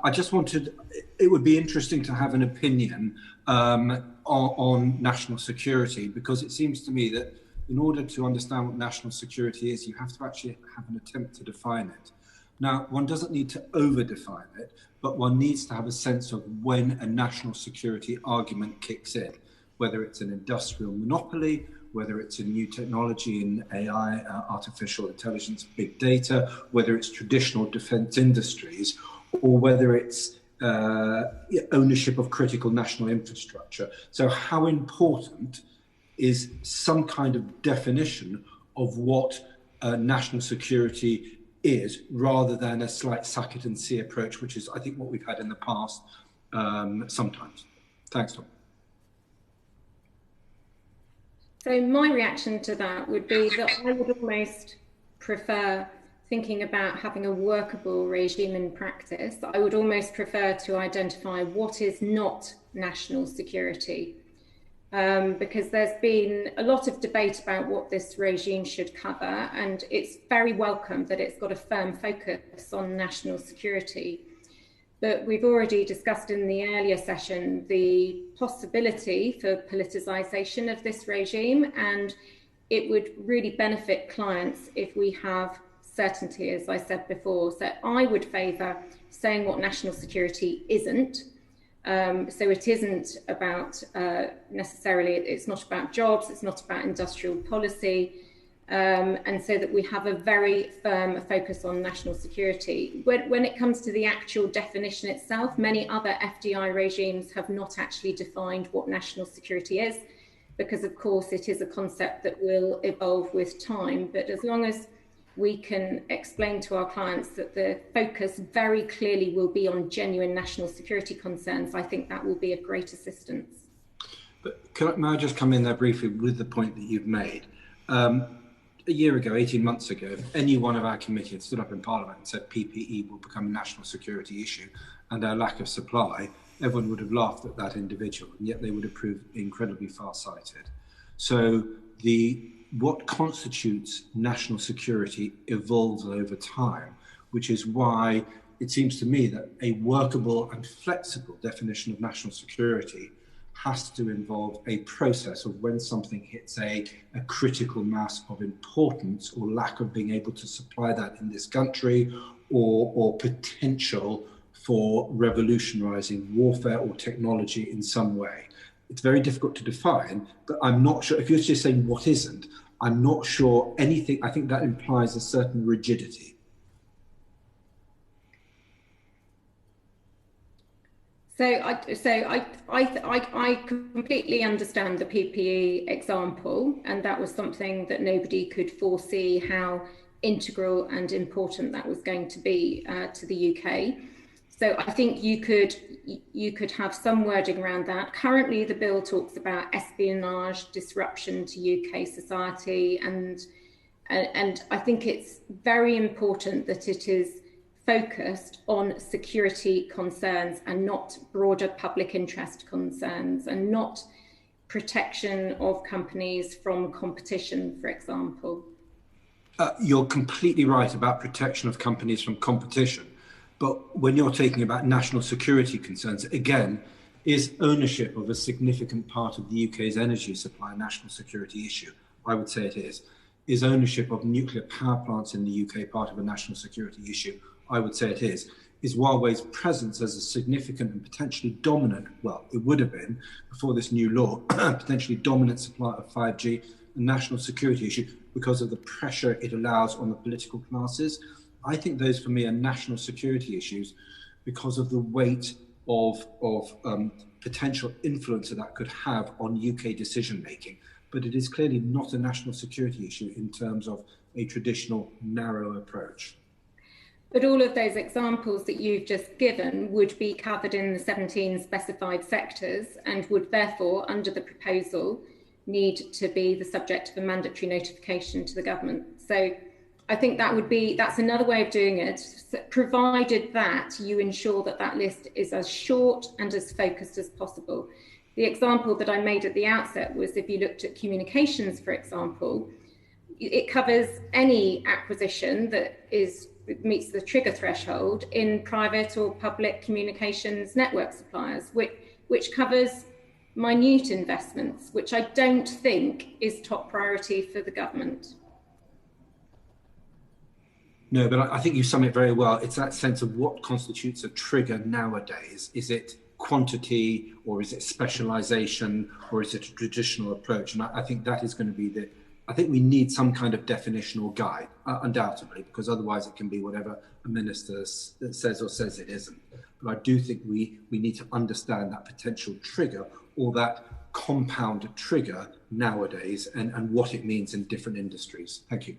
Speaker 8: I just wanted, it would be interesting to have an opinion on national security, because it seems to me that in order to understand what national security is, you have to actually have an attempt to define it. Now, one doesn't need to over-define it, but one needs to have a sense of when a national security argument kicks in, whether it's an industrial monopoly, whether it's a new technology in AI, artificial intelligence, big data, whether it's traditional defense industries, or whether it's ownership of critical national infrastructure. So how important is some kind of definition of what national security is, rather than a slight suck it and see approach, which is, I think, what we've had in the past sometimes. Thanks, Tom.
Speaker 6: So my reaction to that would be that I would almost prefer thinking about having a workable regime in practice. I would almost prefer to identify what is not national security, because there's been a lot of debate about what this regime should cover, and it's very welcome that it's got a firm focus on national security. But we've already discussed in the earlier session the possibility for politicisation of this regime, and it would really benefit clients if we have certainty, as I said before. So I would favour saying what national security isn't. So it isn't about necessarily, it's not about jobs, it's not about industrial policy, and so that we have a very firm focus on national security. When it comes to the actual definition itself, many other FDI regimes have not actually defined what national security is, because of course it is a concept that will evolve with time. But as long as we can explain to our clients that the focus very clearly will be on genuine national security concerns, I think that will be a great assistance.
Speaker 8: But may I just come in there briefly with the point that you've made? A year ago, 18 months ago, if any one of our committee had stood up in Parliament and said PPE will become a national security issue and our lack of supply, everyone would have laughed at that individual, and yet they would have proved incredibly far-sighted. So what constitutes national security evolves over time, which is why it seems to me that a workable and flexible definition of national security has to involve a process of when something hits a critical mass of importance, or lack of being able to supply that in this country, or potential for revolutionizing warfare or technology in some way. It's very difficult to define, but I'm not sure, if you're just saying what isn't, I'm not sure anything. I think that implies a certain rigidity.
Speaker 6: So I completely understand the PPE example, and that was something that nobody could foresee how integral and important that was going to be to the UK. So I think you could have some wording around that. Currently, the bill talks about espionage, disruption to UK society, and I think it's very important that it is focused on security concerns and not broader public interest concerns, and not protection of companies from competition, for example.
Speaker 8: You're completely right about protection of companies from competition. But when you're talking about national security concerns, again, is ownership of a significant part of the UK's energy supply a national security issue? I would say it is. Is ownership of nuclear power plants in the UK part of a national security issue? I would say it is. Is Huawei's presence as a significant and potentially dominant, well, it would have been before this new law, potentially dominant supplier of 5G, a national security issue because of the pressure it allows on the political classes? I think those for me are national security issues because of the weight of potential influence that could have on UK decision making. but it is clearly not a national security issue in terms of a traditional narrow approach.
Speaker 6: But all of those examples that you've just given would be covered in the 17 specified sectors and would therefore, under the proposal, need to be the subject of a mandatory notification to the government. So I think that's another way of doing it, provided that you ensure that that list is as short and as focused as possible. The example that I made at the outset was if you looked at communications, for example, it covers any acquisition that meets the trigger threshold in private or public communications network suppliers, which covers minute investments, which I don't think is top priority for the government.
Speaker 8: No, but I think you sum it very well. It's that sense of what constitutes a trigger nowadays. Is it quantity, or is it specialization, or is it a traditional approach? And I think that is going to be I think we need some kind of definition or guide, undoubtedly, because otherwise it can be whatever a minister says or says it isn't. But I do think we need to understand that potential trigger, or that compound trigger nowadays, and what it means in different industries. Thank you.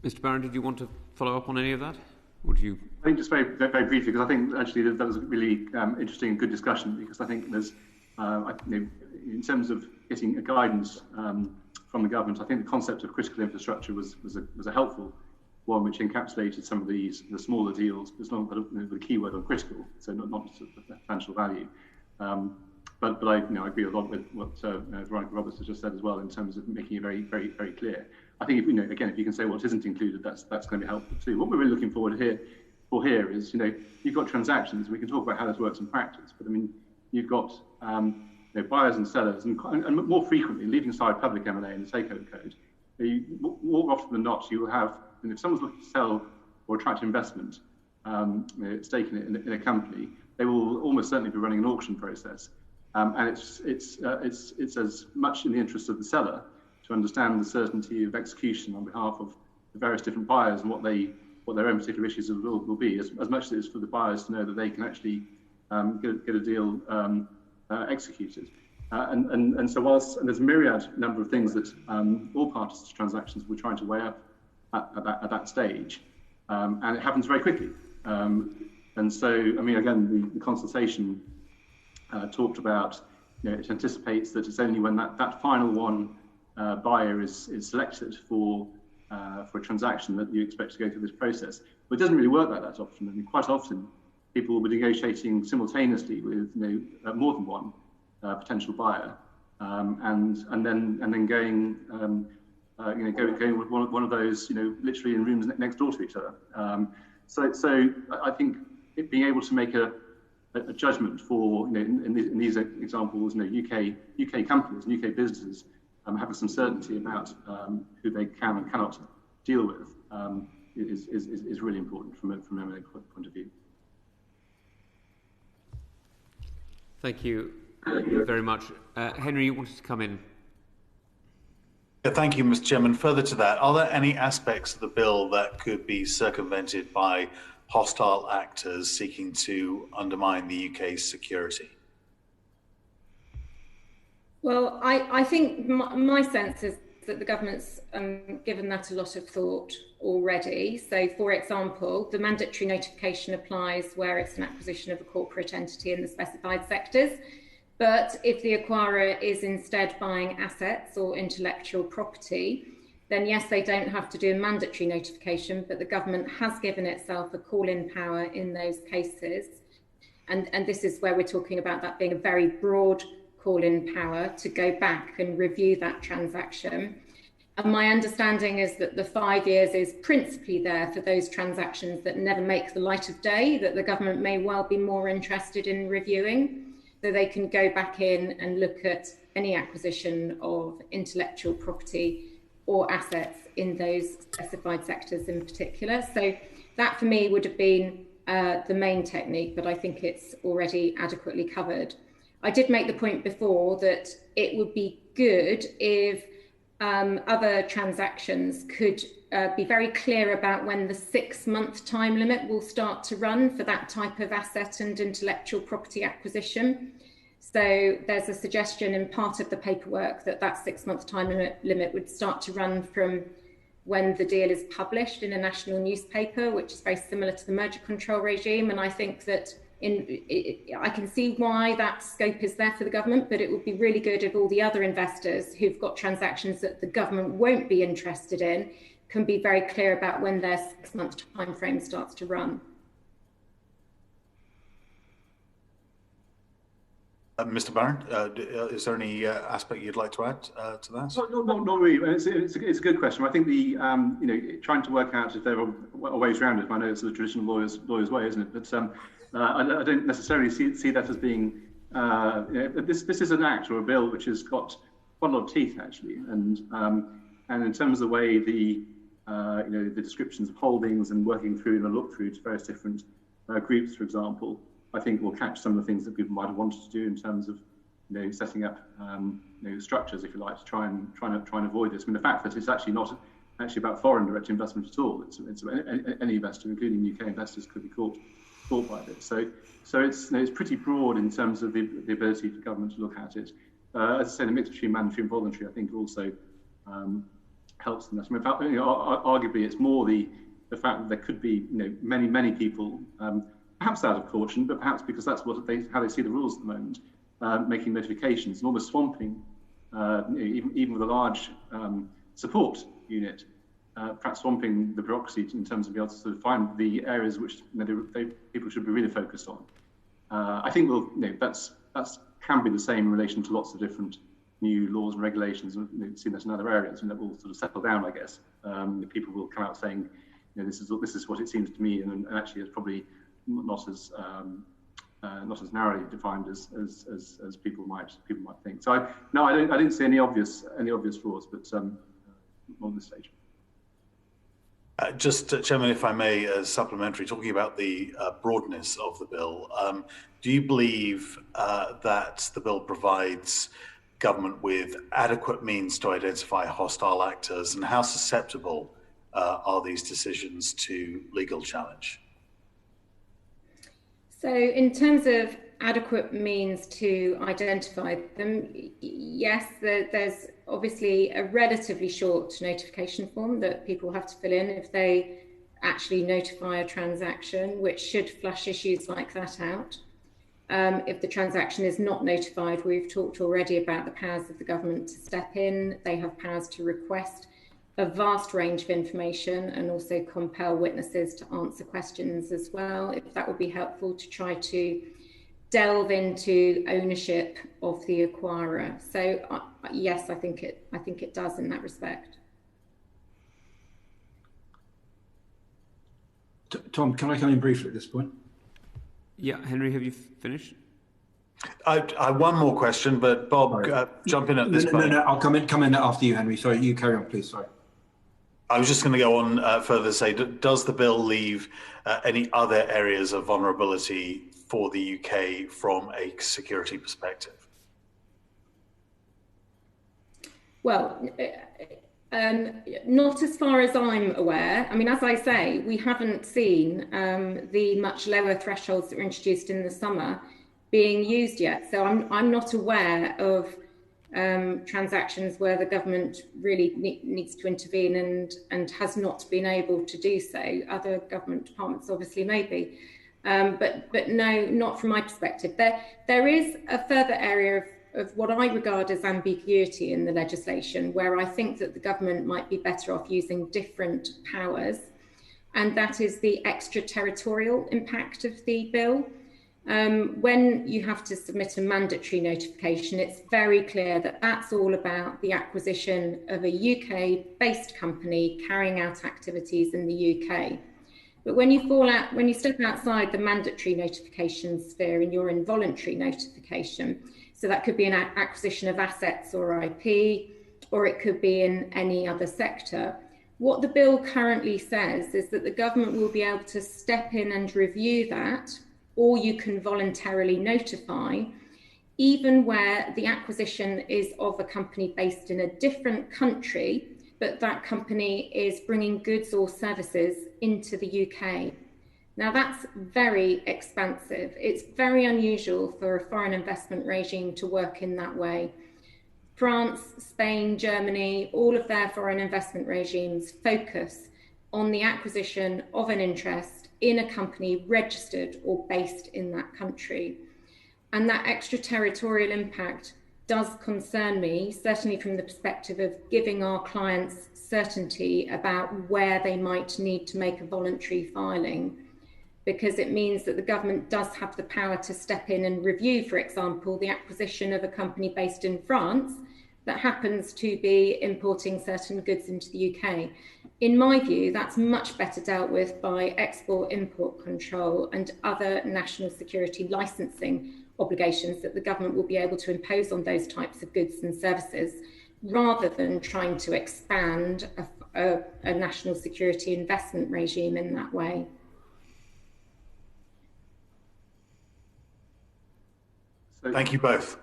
Speaker 4: Mr. Barron, did you want to follow up on any of that? Would you?
Speaker 7: I think just very briefly, because I think actually that was a really interesting and good discussion, because I think there's, in terms of getting a guidance from the government, I think the concept of critical infrastructure was a helpful one, which encapsulated some of the smaller deals. It's not the key word on critical, so not just the financial value. But I agree a lot with what Veronica Roberts has just said as well, in terms of making it very, very, very clear. I think if you can say what isn't included, that's going to be helpful too. What we're really looking forward here is, you've got transactions. We can talk about how this works in practice, but I mean, you've got buyers and sellers, and more frequently, leaving aside public M&A and the takeover code, more often than not, you will have, if someone's looking to sell or attract investment, stake in a company, they will almost certainly be running an auction process, and it's as much in the interest of the seller to understand the certainty of execution on behalf of the various different buyers and what their own particular issues will be, as much as it is for the buyers to know that they can actually get a deal executed. And so whilst there's a myriad number of things that all parties to transactions were trying to weigh up at that stage, and it happens very quickly. And so, I mean, again, the consultation talked about, it anticipates that it's only when that final one buyer is selected for a transaction that you expect to go through this process. But it doesn't really work like that often. I mean, quite often people will be negotiating simultaneously with more than one potential buyer, and then going with one of those, literally in rooms next door to each other. So I think being able to make a judgment for, in these examples, UK companies and UK businesses having some certainty about who they can and cannot deal with is really important from an M&A point of view.
Speaker 4: Thank you very much. Henry, you wanted to come in.
Speaker 2: Yeah, thank you, Mr. Chairman. Further to that, are there any aspects of the bill that could be circumvented by hostile actors seeking to undermine the UK's security?
Speaker 6: Well, I think my sense is that the government's given that a lot of thought already. So, for example, the mandatory notification applies where it's an acquisition of a corporate entity in the specified sectors. But if the acquirer is instead buying assets or intellectual property, then yes, they don't have to do a mandatory notification, but the government has given itself a call-in power in those cases. And this is where we're talking about that being a very broad call-in power to go back and review that transaction. And my understanding is that the 5 years is principally there for those transactions that never make the light of day, that the government may well be more interested in reviewing, so they can go back in and look at any acquisition of intellectual property or assets in those specified sectors in particular. So that for me would have been the main technique, but I think it's already adequately covered. I did make the point before that it would be good if other transactions could be very clear about when the 6-month time limit will start to run for that type of asset and intellectual property acquisition. So there's a suggestion in part of the paperwork that 6-month time limit would start to run from when the deal is published in a national newspaper, which is very similar to the merger control regime. And I think that I can see why that scope is there for the government, but it would be really good if all the other investors who've got transactions that the government won't be interested in can be very clear about when their 6-month time frame starts to run.
Speaker 2: Mr. Barron, is there any aspect you'd like to add to that?
Speaker 7: Not really. It's a good question. I think the trying to work out if there are ways around it. I know it's the traditional lawyer's way, isn't it? But I don't necessarily see that as being. This is an act or a bill which has got quite a lot of teeth actually, and in terms of the way the descriptions of holdings and working through and a look through to various different groups, for example, I think will catch some of the things that people might have wanted to do in terms of, setting up, structures, if you like, to try and avoid this. I mean, the fact that it's actually not actually about foreign direct investment at all. It's any investor, including UK investors, could be caught by this. So it's pretty broad in terms of the ability for government to look at it. As I said, the mix between mandatory and voluntary, I think, also helps in that. I mean, arguably, it's more the fact that there could be, many people. Perhaps out of caution, but perhaps because that's how they see the rules at the moment, making notifications and almost swamping, even with a large support unit, perhaps swamping the bureaucracy in terms of being able to sort of find the areas which people should be really focused on. I think that's can be the same in relation to lots of different new laws and regulations. We've seen that in other areas, and that will sort of settle down, I guess. People will come out saying, this is what it seems to me, and actually it's probably not as narrowly defined as people might think. So I didn't see any obvious flaws, but on this stage.
Speaker 2: Just, Chairman, if I may, as supplementary, talking about the broadness of the bill, do you believe that the bill provides government with adequate means to identify hostile actors, and how susceptible are these decisions to legal challenge?
Speaker 6: So in terms of adequate means to identify them, yes, there's obviously a relatively short notification form that people have to fill in if they actually notify a transaction, which should flush issues like that out. If the transaction is not notified, we've talked already about the powers of the government to step in. They have powers to request a vast range of information and also compel witnesses to answer questions as well, if that would be helpful to try to delve into ownership of the acquirer. So yes, I think it does in that respect.
Speaker 8: Tom, can I come in briefly at this point?
Speaker 4: Yeah, Henry, have you finished?
Speaker 2: I one more question, but Bob, jump in at this point.
Speaker 8: No, I'll come in after you, Henry. Sorry, you carry on, please. Sorry.
Speaker 2: I was just going to go on further to say, does the bill leave any other areas of vulnerability for the UK from a security perspective?
Speaker 6: Well, not as far as I'm aware. I mean, as I say, we haven't seen the much lower thresholds that were introduced in the summer being used yet. So I'm not aware of transactions where the government really needs to intervene and has not been able to do so. Other government departments obviously may be, but no, not from my perspective. There is a further area of what I regard as ambiguity in the legislation, where I think that the government might be better off using different powers, and that is the extraterritorial impact of the bill. When you have to submit a mandatory notification, it's very clear that that's all about the acquisition of a UK-based company carrying out activities in the UK. But when you step outside the mandatory notification sphere and you're in voluntary notification, so that could be an acquisition of assets or IP, or it could be in any other sector. What the bill currently says is that the government will be able to step in and review that, or you can voluntarily notify, even where the acquisition is of a company based in a different country, but that company is bringing goods or services into the UK. Now, that's very expansive. It's very unusual for a foreign investment regime to work in that way. France, Spain, Germany, all of their foreign investment regimes focus on the acquisition of an interest in a company registered or based in that country. And that extraterritorial impact does concern me, certainly from the perspective of giving our clients certainty about where they might need to make a voluntary filing, because it means that the government does have the power to step in and review, for example, the acquisition of a company based in France that happens to be importing certain goods into the UK. In my view, that's much better dealt with by export-import control and other national security licensing obligations that the government will be able to impose on those types of goods and services, rather than trying to expand a national security investment regime in that way.
Speaker 2: Thank you both.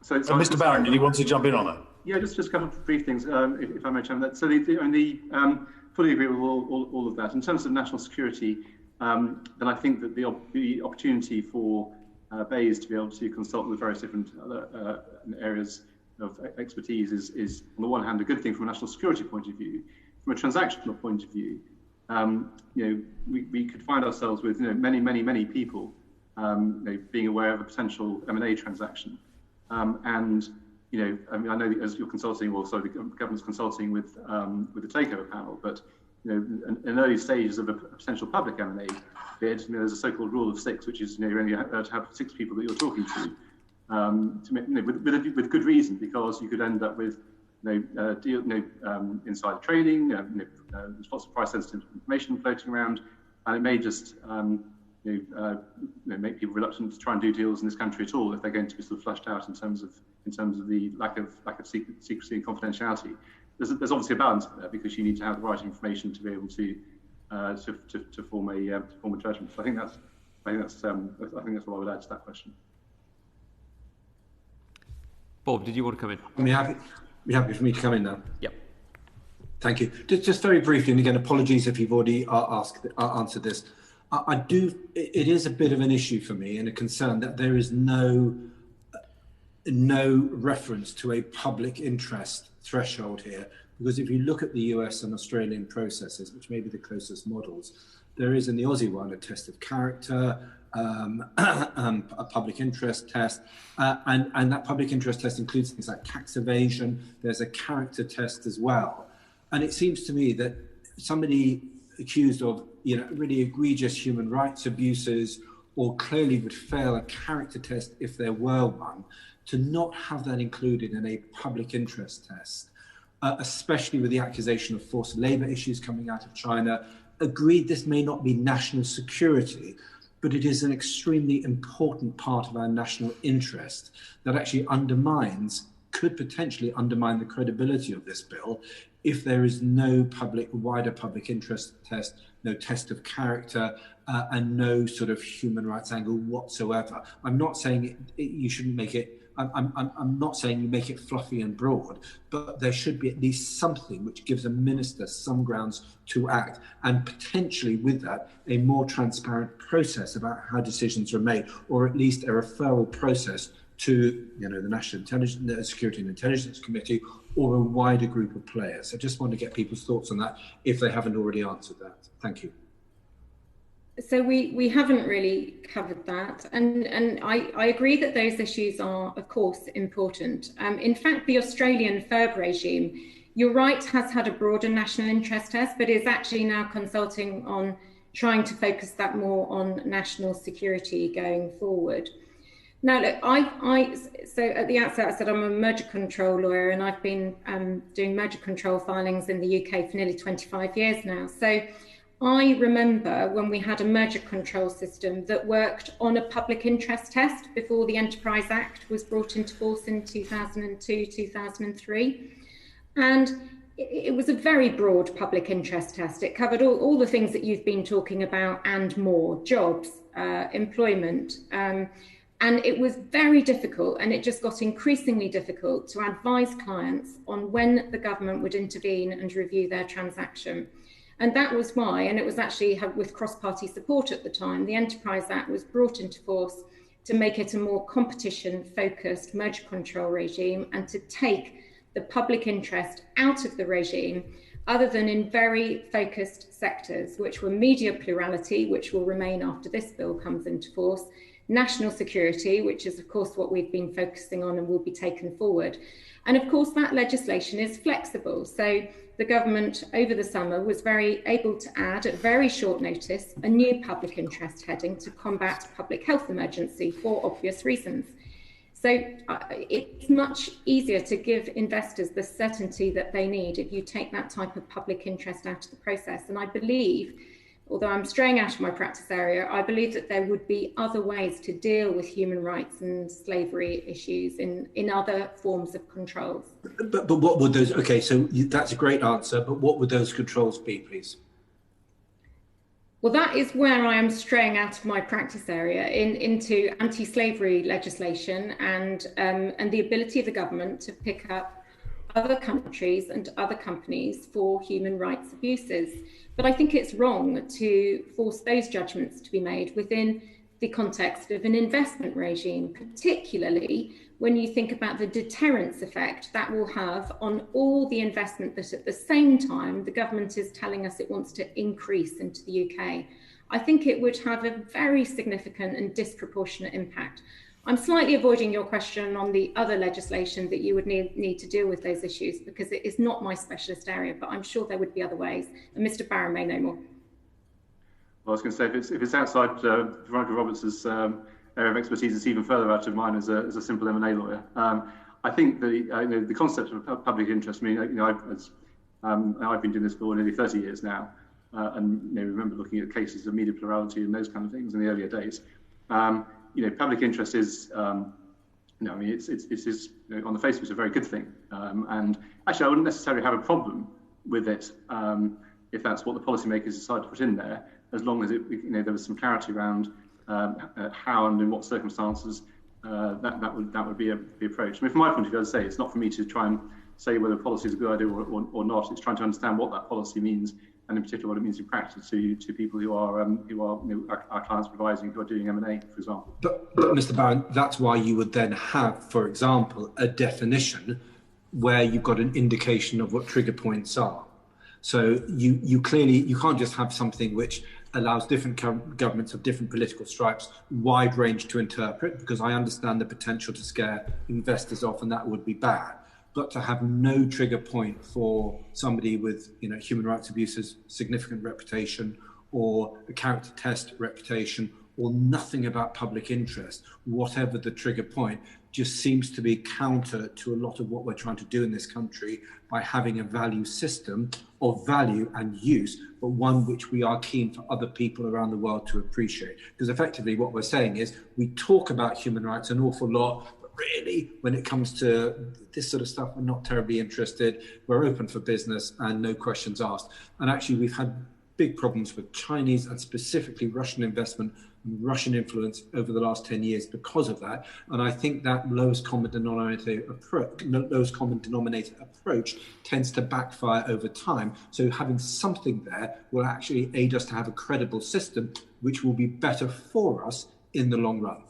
Speaker 2: So Mr. Barron, did you want to jump in on that?
Speaker 7: Yeah, just a couple of brief things, if I may, Chairman. So fully agree with all of that. In terms of national security, then I think that the opportunity for BEIS to be able to consult with various different other areas of expertise is, on the one hand, a good thing from a national security point of view. From a transactional point of view, we could find ourselves with many people being aware of a potential M&A transaction, and I know as you're consulting, the government's consulting with the takeover panel, but in early stages of a potential public M&A bid, there's a so-called rule of six, which is you're only to have 6 people that you're talking to, with good reason, because you could end up with insider trading, there's lots of price-sensitive information floating around, and it may just make people reluctant to try and do deals in this country at all if they're going to be sort of flushed out in terms of the lack of secrecy and confidentiality. There's obviously a balance there, because you need to have the right information to be able to form a judgment. So I think that's what I would add to that question.
Speaker 4: Bob, did you want to come in?
Speaker 8: I'm happy for me to come in now.
Speaker 4: Yep.
Speaker 8: Thank you. Just very briefly, and again, apologies if you've already answered this. It is a bit of an issue for me and a concern that there is no reference to a public interest threshold here, because if you look at the US and Australian processes, which may be the closest models, there is in the Aussie one a test of character, a public interest test, and that public interest test includes things like tax evasion. There's a character test as well, and it seems to me that somebody accused of really egregious human rights abuses, or clearly would fail a character test if there were one, to not have that included in a public interest test, especially with the accusation of forced labor issues coming out of China. Agreed, this may not be national security, but it is an extremely important part of our national interest that actually could potentially undermine the credibility of this bill if there is no wider public interest test, no test of character, and no sort of human rights angle whatsoever. I'm not saying you shouldn't make it. I'm not saying you make it fluffy and broad, but there should be at least something which gives a minister some grounds to act, and potentially with that a more transparent process about how decisions are made, or at least a referral process to the National Security and Intelligence Committee, or a wider group of players. I just want to get people's thoughts on that if they haven't already answered that. Thank you.
Speaker 6: So we haven't really covered that, and I agree that those issues are, of course, important. In fact, the Australian FIRB regime, you're right, has had a broader national interest test, but is actually now consulting on trying to focus that more on national security going forward. Now, look, so at the outset, I said I'm a merger control lawyer, and I've been doing merger control filings in the UK for nearly 25 years now. So I remember when we had a merger control system that worked on a public interest test before the Enterprise Act was brought into force in 2002, 2003. And it was a very broad public interest test. It covered all the things that you've been talking about and more: jobs, employment. And it was very difficult, and it just got increasingly difficult to advise clients on when the government would intervene and review their transaction. And that was why, and it was actually with cross-party support at the time, the Enterprise Act was brought into force to make it a more competition-focused merger control regime and to take the public interest out of the regime, other than in very focused sectors, which were media plurality, which will remain after this bill comes into force, national security, which is of course what we've been focusing on and will be taken forward. And of course that legislation is flexible. So the government over the summer was very able to add at very short notice a new public interest heading to combat public health emergency for obvious reasons. So it's much easier to give investors the certainty that they need if you take that type of public interest out of the process. And I believe, although I'm straying out of my practice area, I believe that there would be other ways to deal with human rights and slavery issues in other forms of controls.
Speaker 8: But what would those, okay, so that's a great answer, but what would those controls be, please?
Speaker 6: Well, that is where I am straying out of my practice area into anti-slavery legislation and the ability of the government to pick up other countries and other companies for human rights abuses. But I think it's wrong to force those judgments to be made within the context of an investment regime, particularly when you think about the deterrence effect that will have on all the investment that at the same time the government is telling us it wants to increase into the UK. I think it would have a very significant and disproportionate impact. I'm slightly avoiding your question on the other legislation that you would need to deal with those issues, because it is not my specialist area, but I'm sure there would be other ways. And Mr. Barron may know more.
Speaker 7: Well, I was going to say, if it's outside Veronica Roberts' area of expertise, it's even further out of mine as a simple M&A lawyer. I think the concept of public interest. I mean, I've been doing this for nearly 30 years now, and remember looking at cases of media plurality and those kind of things in the earlier days. Public interest is, I mean, it's on the face of it, a very good thing. And actually, I wouldn't necessarily have a problem with it if that's what the policymakers decide to put in there, as long as there was some clarity around how and in what circumstances that would be the approach. I mean, from my point of view, as I say, it's not for me to try and say whether policy is a good idea or not. It's trying to understand what that policy means, and in particular what it means in practice to people who are our clients providing, who are doing M&A, for example.
Speaker 8: But Mr. Barron, that's why you would then have, for example, a definition where you've got an indication of what trigger points are. So you can't just have something which allows different governments of different political stripes wide range to interpret, because I understand the potential to scare investors off, and that would be bad. But to have no trigger point for somebody with human rights abuses, significant reputation, or a character test reputation, or nothing about public interest, whatever the trigger point, just seems to be counter to a lot of what we're trying to do in this country by having a value system of value and use, but one which we are keen for other people around the world to appreciate. Because effectively what we're saying is we talk about human rights an awful lot, but really when it comes to this sort of stuff, we're not terribly interested. We're open for business and no questions asked. And actually we've had big problems with Chinese and specifically Russian investment and Russian influence over the last 10 years because of that. And I think that lowest common denominator approach tends to backfire over time. So having something there will actually aid us to have a credible system, which will be better for us in the long run.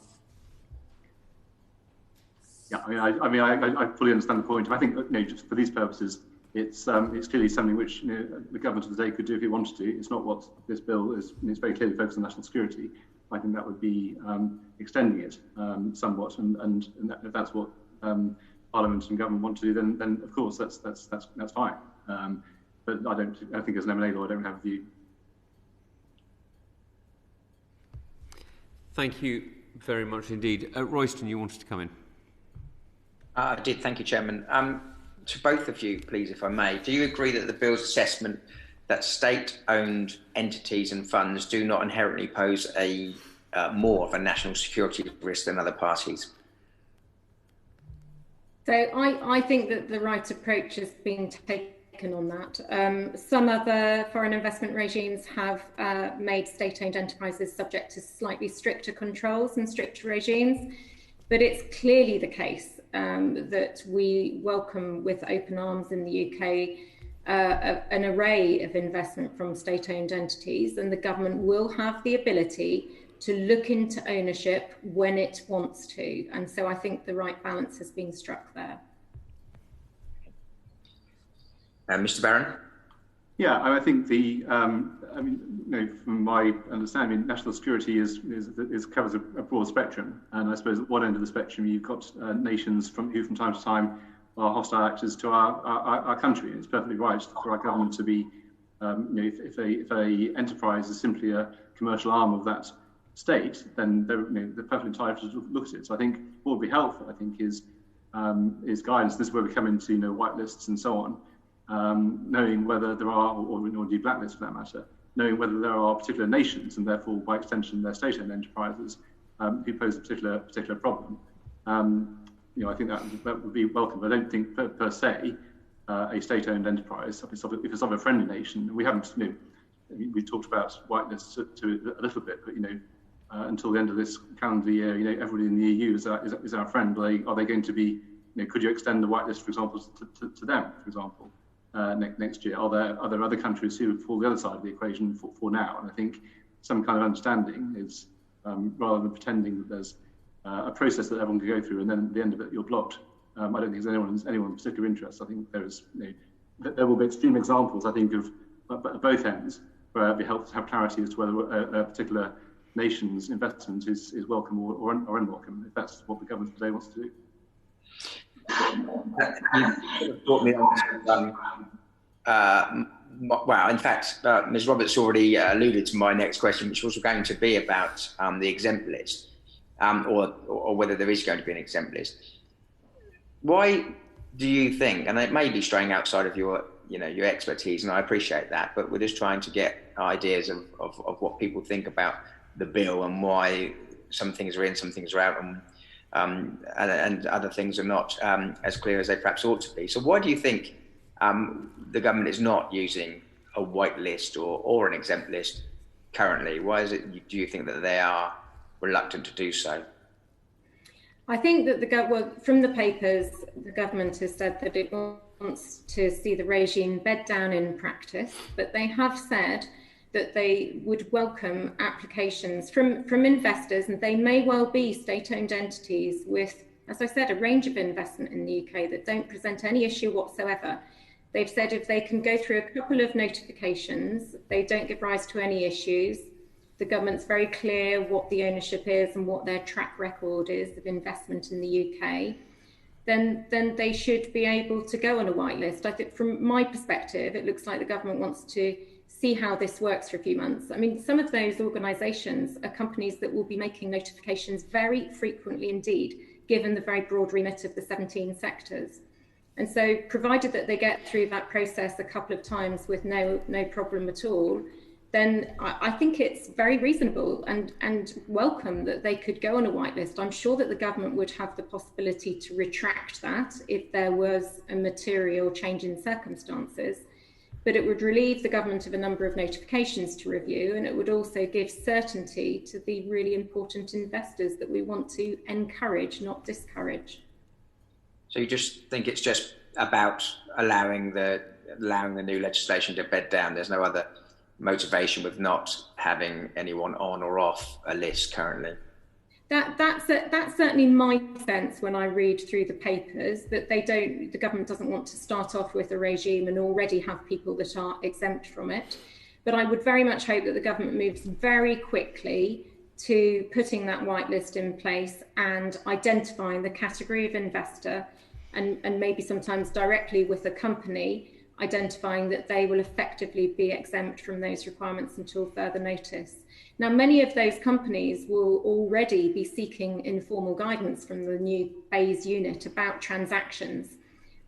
Speaker 7: Yeah, I fully understand the point. I think just for these purposes, it's clearly something which the government of the day could do if it wanted to. It's not what this bill is. It's very clearly focused on national security. I think that would be extending it somewhat, and if that's what Parliament and government want to do, then of course that's fine. But I think as an M&A law, I don't have a view.
Speaker 4: Thank you very much indeed. Royston, you wanted to come in.
Speaker 5: I did. Thank you, Chairman. To both of you, please, if I may, do you agree that the bill's assessment that state-owned entities and funds do not inherently pose more of a national security risk than other parties?
Speaker 6: So I think that the right approach is being taken on that. Some other foreign investment regimes have made state-owned enterprises subject to slightly stricter controls and stricter regimes, but it's clearly the case that we welcome with open arms in the UK an array of investment from state-owned entities, and the government will have the ability to look into ownership when it wants to. And so I think the right balance has been struck there.
Speaker 5: Mr. Barron?
Speaker 7: Yeah, I think from my understanding, national security covers a broad spectrum, and I suppose at one end of the spectrum you've got nations who from time to time are hostile actors to our country. It's perfectly right for our government to be, if a enterprise is simply a commercial arm of that state, then they're perfectly entitled to look at it. So I think what would be helpful, is guidance. This is where we come into whitelists and so on. Knowing whether there are, or indeed blacklists for that matter, knowing whether there are particular nations and therefore by extension their state-owned enterprises who pose a particular problem. I think that would be welcome. I don't think per se a state-owned enterprise, if it's of a friendly nation, we haven't. We talked about whitelists to a little bit, but until the end of this calendar year, everybody in the EU is our friend. Are they going to be? Could you extend the whitelist, for example, to them, for example? Next year, are there other countries who would fall the other side of the equation for now? And I think some kind of understanding is, rather than pretending that there's a process that everyone can go through and then at the end of it you're blocked. I don't think there's anyone's particular interest. I think there will be extreme examples, I think, of both ends where it'd be helpful to have clarity as to whether a particular nation's investment is welcome or unwelcome, if that's what the government today wants to do.
Speaker 5: You brought me on well, in fact, Ms. Roberts already alluded to my next question, which was going to be about the exempt list, or whether there is going to be an exempt list. Why do you think, and it may be straying outside of your expertise, and I appreciate that, but we're just trying to get ideas of what people think about the bill and why some things are in, some things are out, and other things are not as clear as they perhaps ought to be. So why do you think the government is not using a white list or an exempt list currently? Why is it, do you think that they are reluctant to do so?
Speaker 6: I think that from the papers, the government has said that it wants to see the regime bed down in practice, but they have said that they would welcome applications from investors, and they may well be state-owned entities with, as I said, a range of investment in the UK that don't present any issue whatsoever. They've said if they can go through a couple of notifications, they don't give rise to any issues. The government's very clear what the ownership is and what their track record is of investment in the UK, then they should be able to go on a whitelist. I think from my perspective, it looks like the government wants to see how this works for a few months. I mean, some of those organisations are companies that will be making notifications very frequently indeed, given the very broad remit of the 17 sectors. And so provided that they get through that process a couple of times with no problem at all, then I think it's very reasonable and welcome that they could go on a whitelist. I'm sure that the government would have the possibility to retract that if there was a material change in circumstances, but it would relieve the government of a number of notifications to review, and it would also give certainty to the really important investors that we want to encourage, not discourage.
Speaker 5: So you just think it's just about allowing the new legislation to bed down? There's no other motivation with not having anyone on or off a list currently?
Speaker 6: That's certainly my sense when I read through the papers, that the government doesn't want to start off with a regime and already have people that are exempt from it. But I would very much hope that the government moves very quickly to putting that whitelist in place and identifying the category of investor, and maybe sometimes directly with a company, identifying that they will effectively be exempt from those requirements until further notice. Now, many of those companies will already be seeking informal guidance from the new Bayes unit about transactions.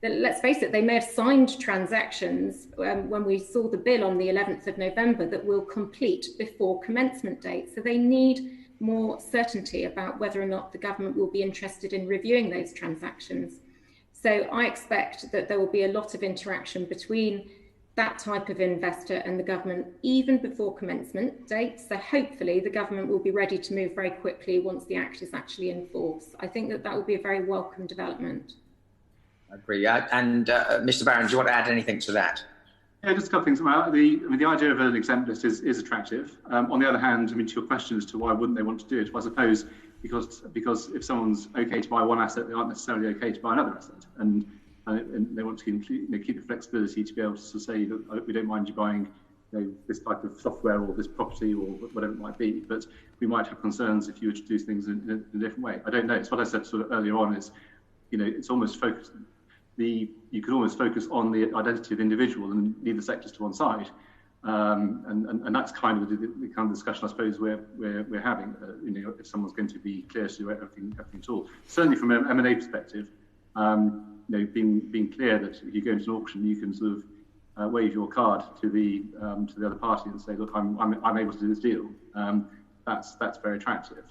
Speaker 6: Let's face it, they may have signed transactions when we saw the bill on the 11th of November that will complete before commencement date. So they need more certainty about whether or not the government will be interested in reviewing those transactions. So I expect that there will be a lot of interaction between that type of investor and the government even before commencement date. So hopefully the government will be ready to move very quickly once the act is actually in force. I think that will be a very welcome development.
Speaker 5: I agree. And Mr. Barron, do you want to add anything to that?
Speaker 7: Yeah, just a couple of things. The idea of an exempt list is attractive. On the other hand, to your question as to why wouldn't they want to do it, well, I suppose because if someone's okay to buy one asset, they aren't necessarily okay to buy another asset, and they want to keep the flexibility to be able to say that we don't mind you buying this type of software or this property or whatever it might be, but we might have concerns if you were to do things in a different way. I don't know. It's what I said sort of earlier on. Is it's almost focused. You could almost focus on the identity of the individual and leave the sectors to one side, and that's kind of the kind of discussion I suppose we're having. If someone's going to be clear to do everything at all. Certainly from an M&A perspective, being clear that if you go into an auction, you can sort of wave your card to the other party and say, look, I'm able to do this deal. That's very attractive.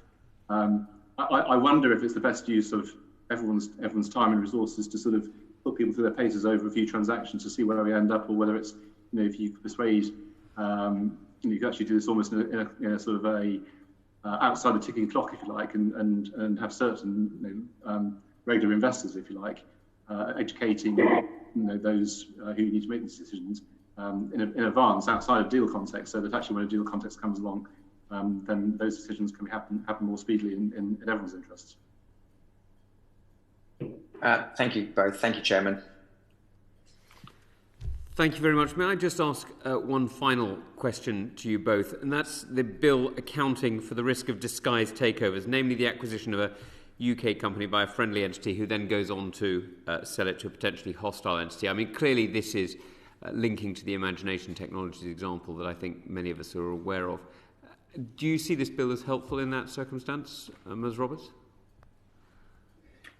Speaker 7: I wonder if it's the best use of everyone's time and resources to sort of put people through their paces over a few transactions to see where we end up, or whether it's if you persuade you can actually do this almost in a sort of a outside the ticking clock, if you like, and have certain regular investors, if you like, educating those who need to make these decisions in advance outside of deal context, so that actually when a deal context comes along, then those decisions can happen more speedily in everyone's interests.
Speaker 5: Thank you both. Thank you, Chairman.
Speaker 4: Thank you very much. May I just ask one final question to you both, and that's the bill accounting for the risk of disguised takeovers, namely the acquisition of a UK company by a friendly entity who then goes on to sell it to a potentially hostile entity. I mean, clearly this is linking to the Imagination Technologies example that I think many of us are aware of. Do you see this bill as helpful in that circumstance, Ms. Roberts?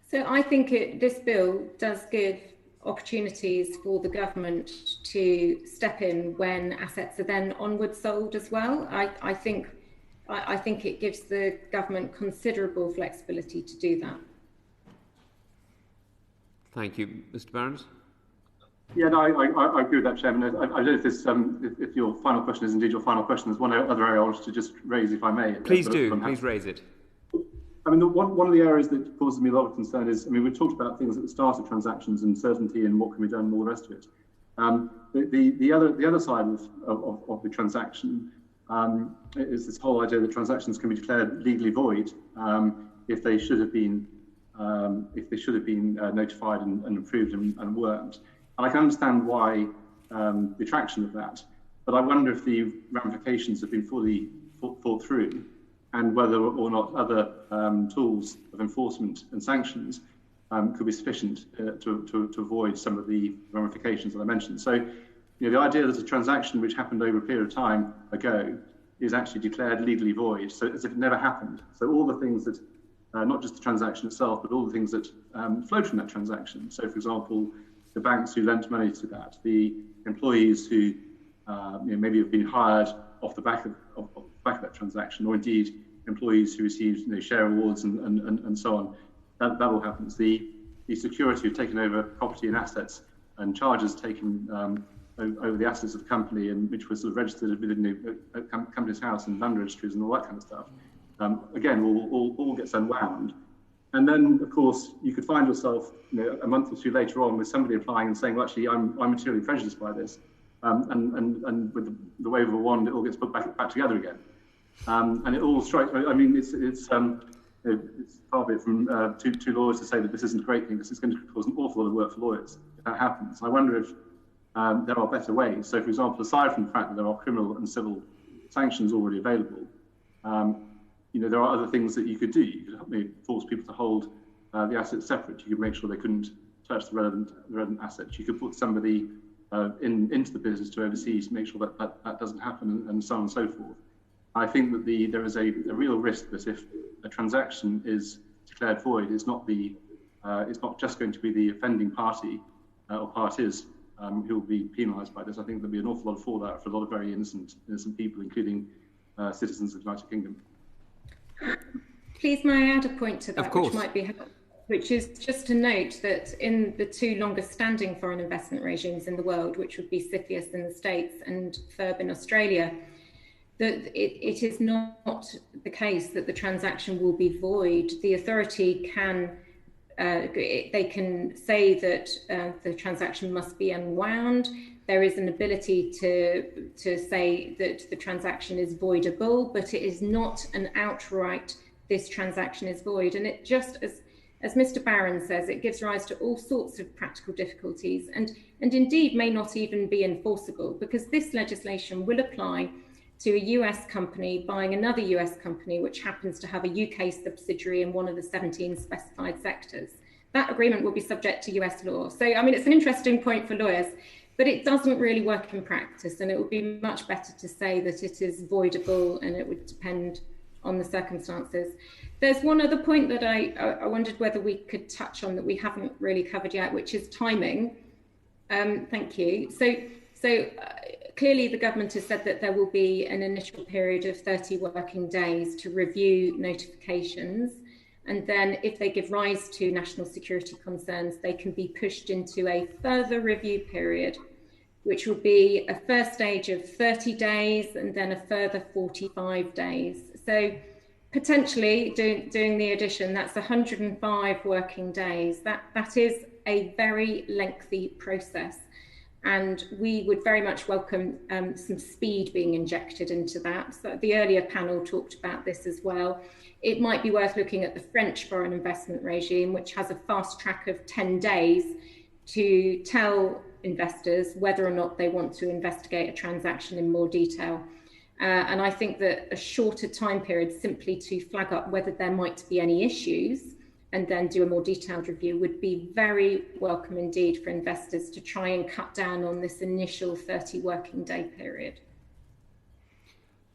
Speaker 6: So I think this bill does give opportunities for the government to step in when assets are then onward sold as well. I think it gives the government considerable flexibility to do that.
Speaker 4: Thank you. Mr. Barons?
Speaker 7: Yeah, no, I agree with that, Chairman. I don't know if this, if your final question is indeed your final question. There's one other area I wanted to just raise, if I may.
Speaker 4: Please do. Please raise it.
Speaker 7: I mean, one of the areas that causes me a lot of concern is, I mean, we've talked about things at the start of transactions and certainty and what can be done and all the rest of it. The other side of the transaction is this whole idea that transactions can be declared legally void if they should have been notified and approved and weren't. And I can understand why the attraction of that, but I wonder if the ramifications have been fully thought through, and whether or not other tools of enforcement and sanctions could be sufficient to avoid some of the ramifications that I mentioned. So, the idea that a transaction which happened over a period of time ago is actually declared legally void, so as if it never happened. So all the things that, not just the transaction itself, but all the things that flowed from that transaction. So, for example, the banks who lent money to that, the employees who maybe have been hired off the back of that transaction, or indeed employees who received share awards and so on. That all happens. The security who've taken over property and assets and charges taken over the assets of the company, and which was sort of registered within the company's house and land registries and all that kind of stuff. Again, all gets unwound. And then, of course, you could find yourself a month or two later on with somebody applying and saying, well, actually, I'm materially prejudiced by this. And with the wave of a wand, it all gets put back together again. And it all strikes. I mean, it's far be it from two lawyers to say that this isn't a great thing, because it's going to cause an awful lot of work for lawyers if that happens. I wonder if there are better ways. So, for example, aside from the fact that there are criminal and civil sanctions already available, there are other things that you could do. You could force people to hold the assets separate. You could make sure they couldn't touch the relevant assets. You could put somebody into the business to oversee to make sure that doesn't happen, and so on and so forth. I think that there is a real risk that if a transaction is declared void, it's not just going to be the offending party or parties who will be penalised by this. I think there'll be an awful lot of fallout for a lot of very innocent people, including citizens of the United Kingdom.
Speaker 6: Please, may I add a point to that,
Speaker 4: of course,
Speaker 6: which might be helpful, which is just to note that in the two longest standing foreign investment regimes in the world, which would be CFIUS in the States and FIRB in Australia, that it is not the case that the transaction will be void. The authority can they can say that the transaction must be unwound. there is an ability to say that the transaction is voidable, but it is not an outright, this transaction is void. And it just, as Mr. Barron says, it gives rise to all sorts of practical difficulties and indeed may not even be enforceable, because this legislation will apply to a US company buying another US company which happens to have a UK subsidiary in one of the 17 specified sectors. That agreement will be subject to US law. So, I mean, it's an interesting point for lawyers, but it doesn't really work in practice, and it would be much better to say that it is voidable and it would depend on the circumstances. There's one other point that I wondered whether we could touch on that we haven't really covered yet, which is timing. Thank you. So clearly the government has said that there will be an initial period of 30 working days to review notifications. And then if they give rise to national security concerns, they can be pushed into a further review period, which will be a first stage of 30 days and then a further 45 days. So potentially doing the addition, that's 105 working days. That is a very lengthy process. And we would very much welcome some speed being injected into that. So the earlier panel talked about this as well. It might be worth looking at the French foreign investment regime, which has a fast track of 10 days to tell investors whether or not they want to investigate a transaction in more detail. And I think that a shorter time period simply to flag up whether there might be any issues and then do a more detailed review would be very welcome indeed for investors to try and cut down on this initial 30 working day period.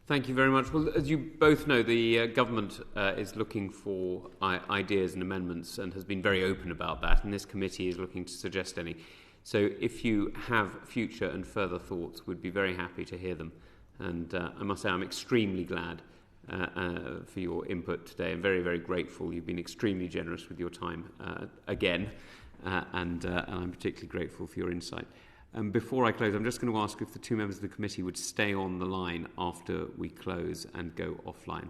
Speaker 4: Thank you very much. Well, as you both know, the government is looking for ideas and amendments and has been very open about that, and this committee is looking to suggest any. So if you have future and further thoughts, we'd be very happy to hear them. And I must say I'm extremely glad for your input today. I'm very, very grateful. You've been extremely generous with your time again, and I'm particularly grateful for your insight. Before I close, I'm just going to ask if the two members of the committee would stay on the line after we close and go offline.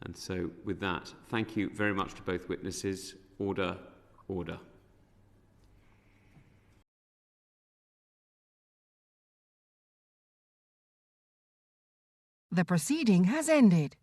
Speaker 4: And so with that, thank you very much to both witnesses. Order, order.
Speaker 9: The proceeding has ended.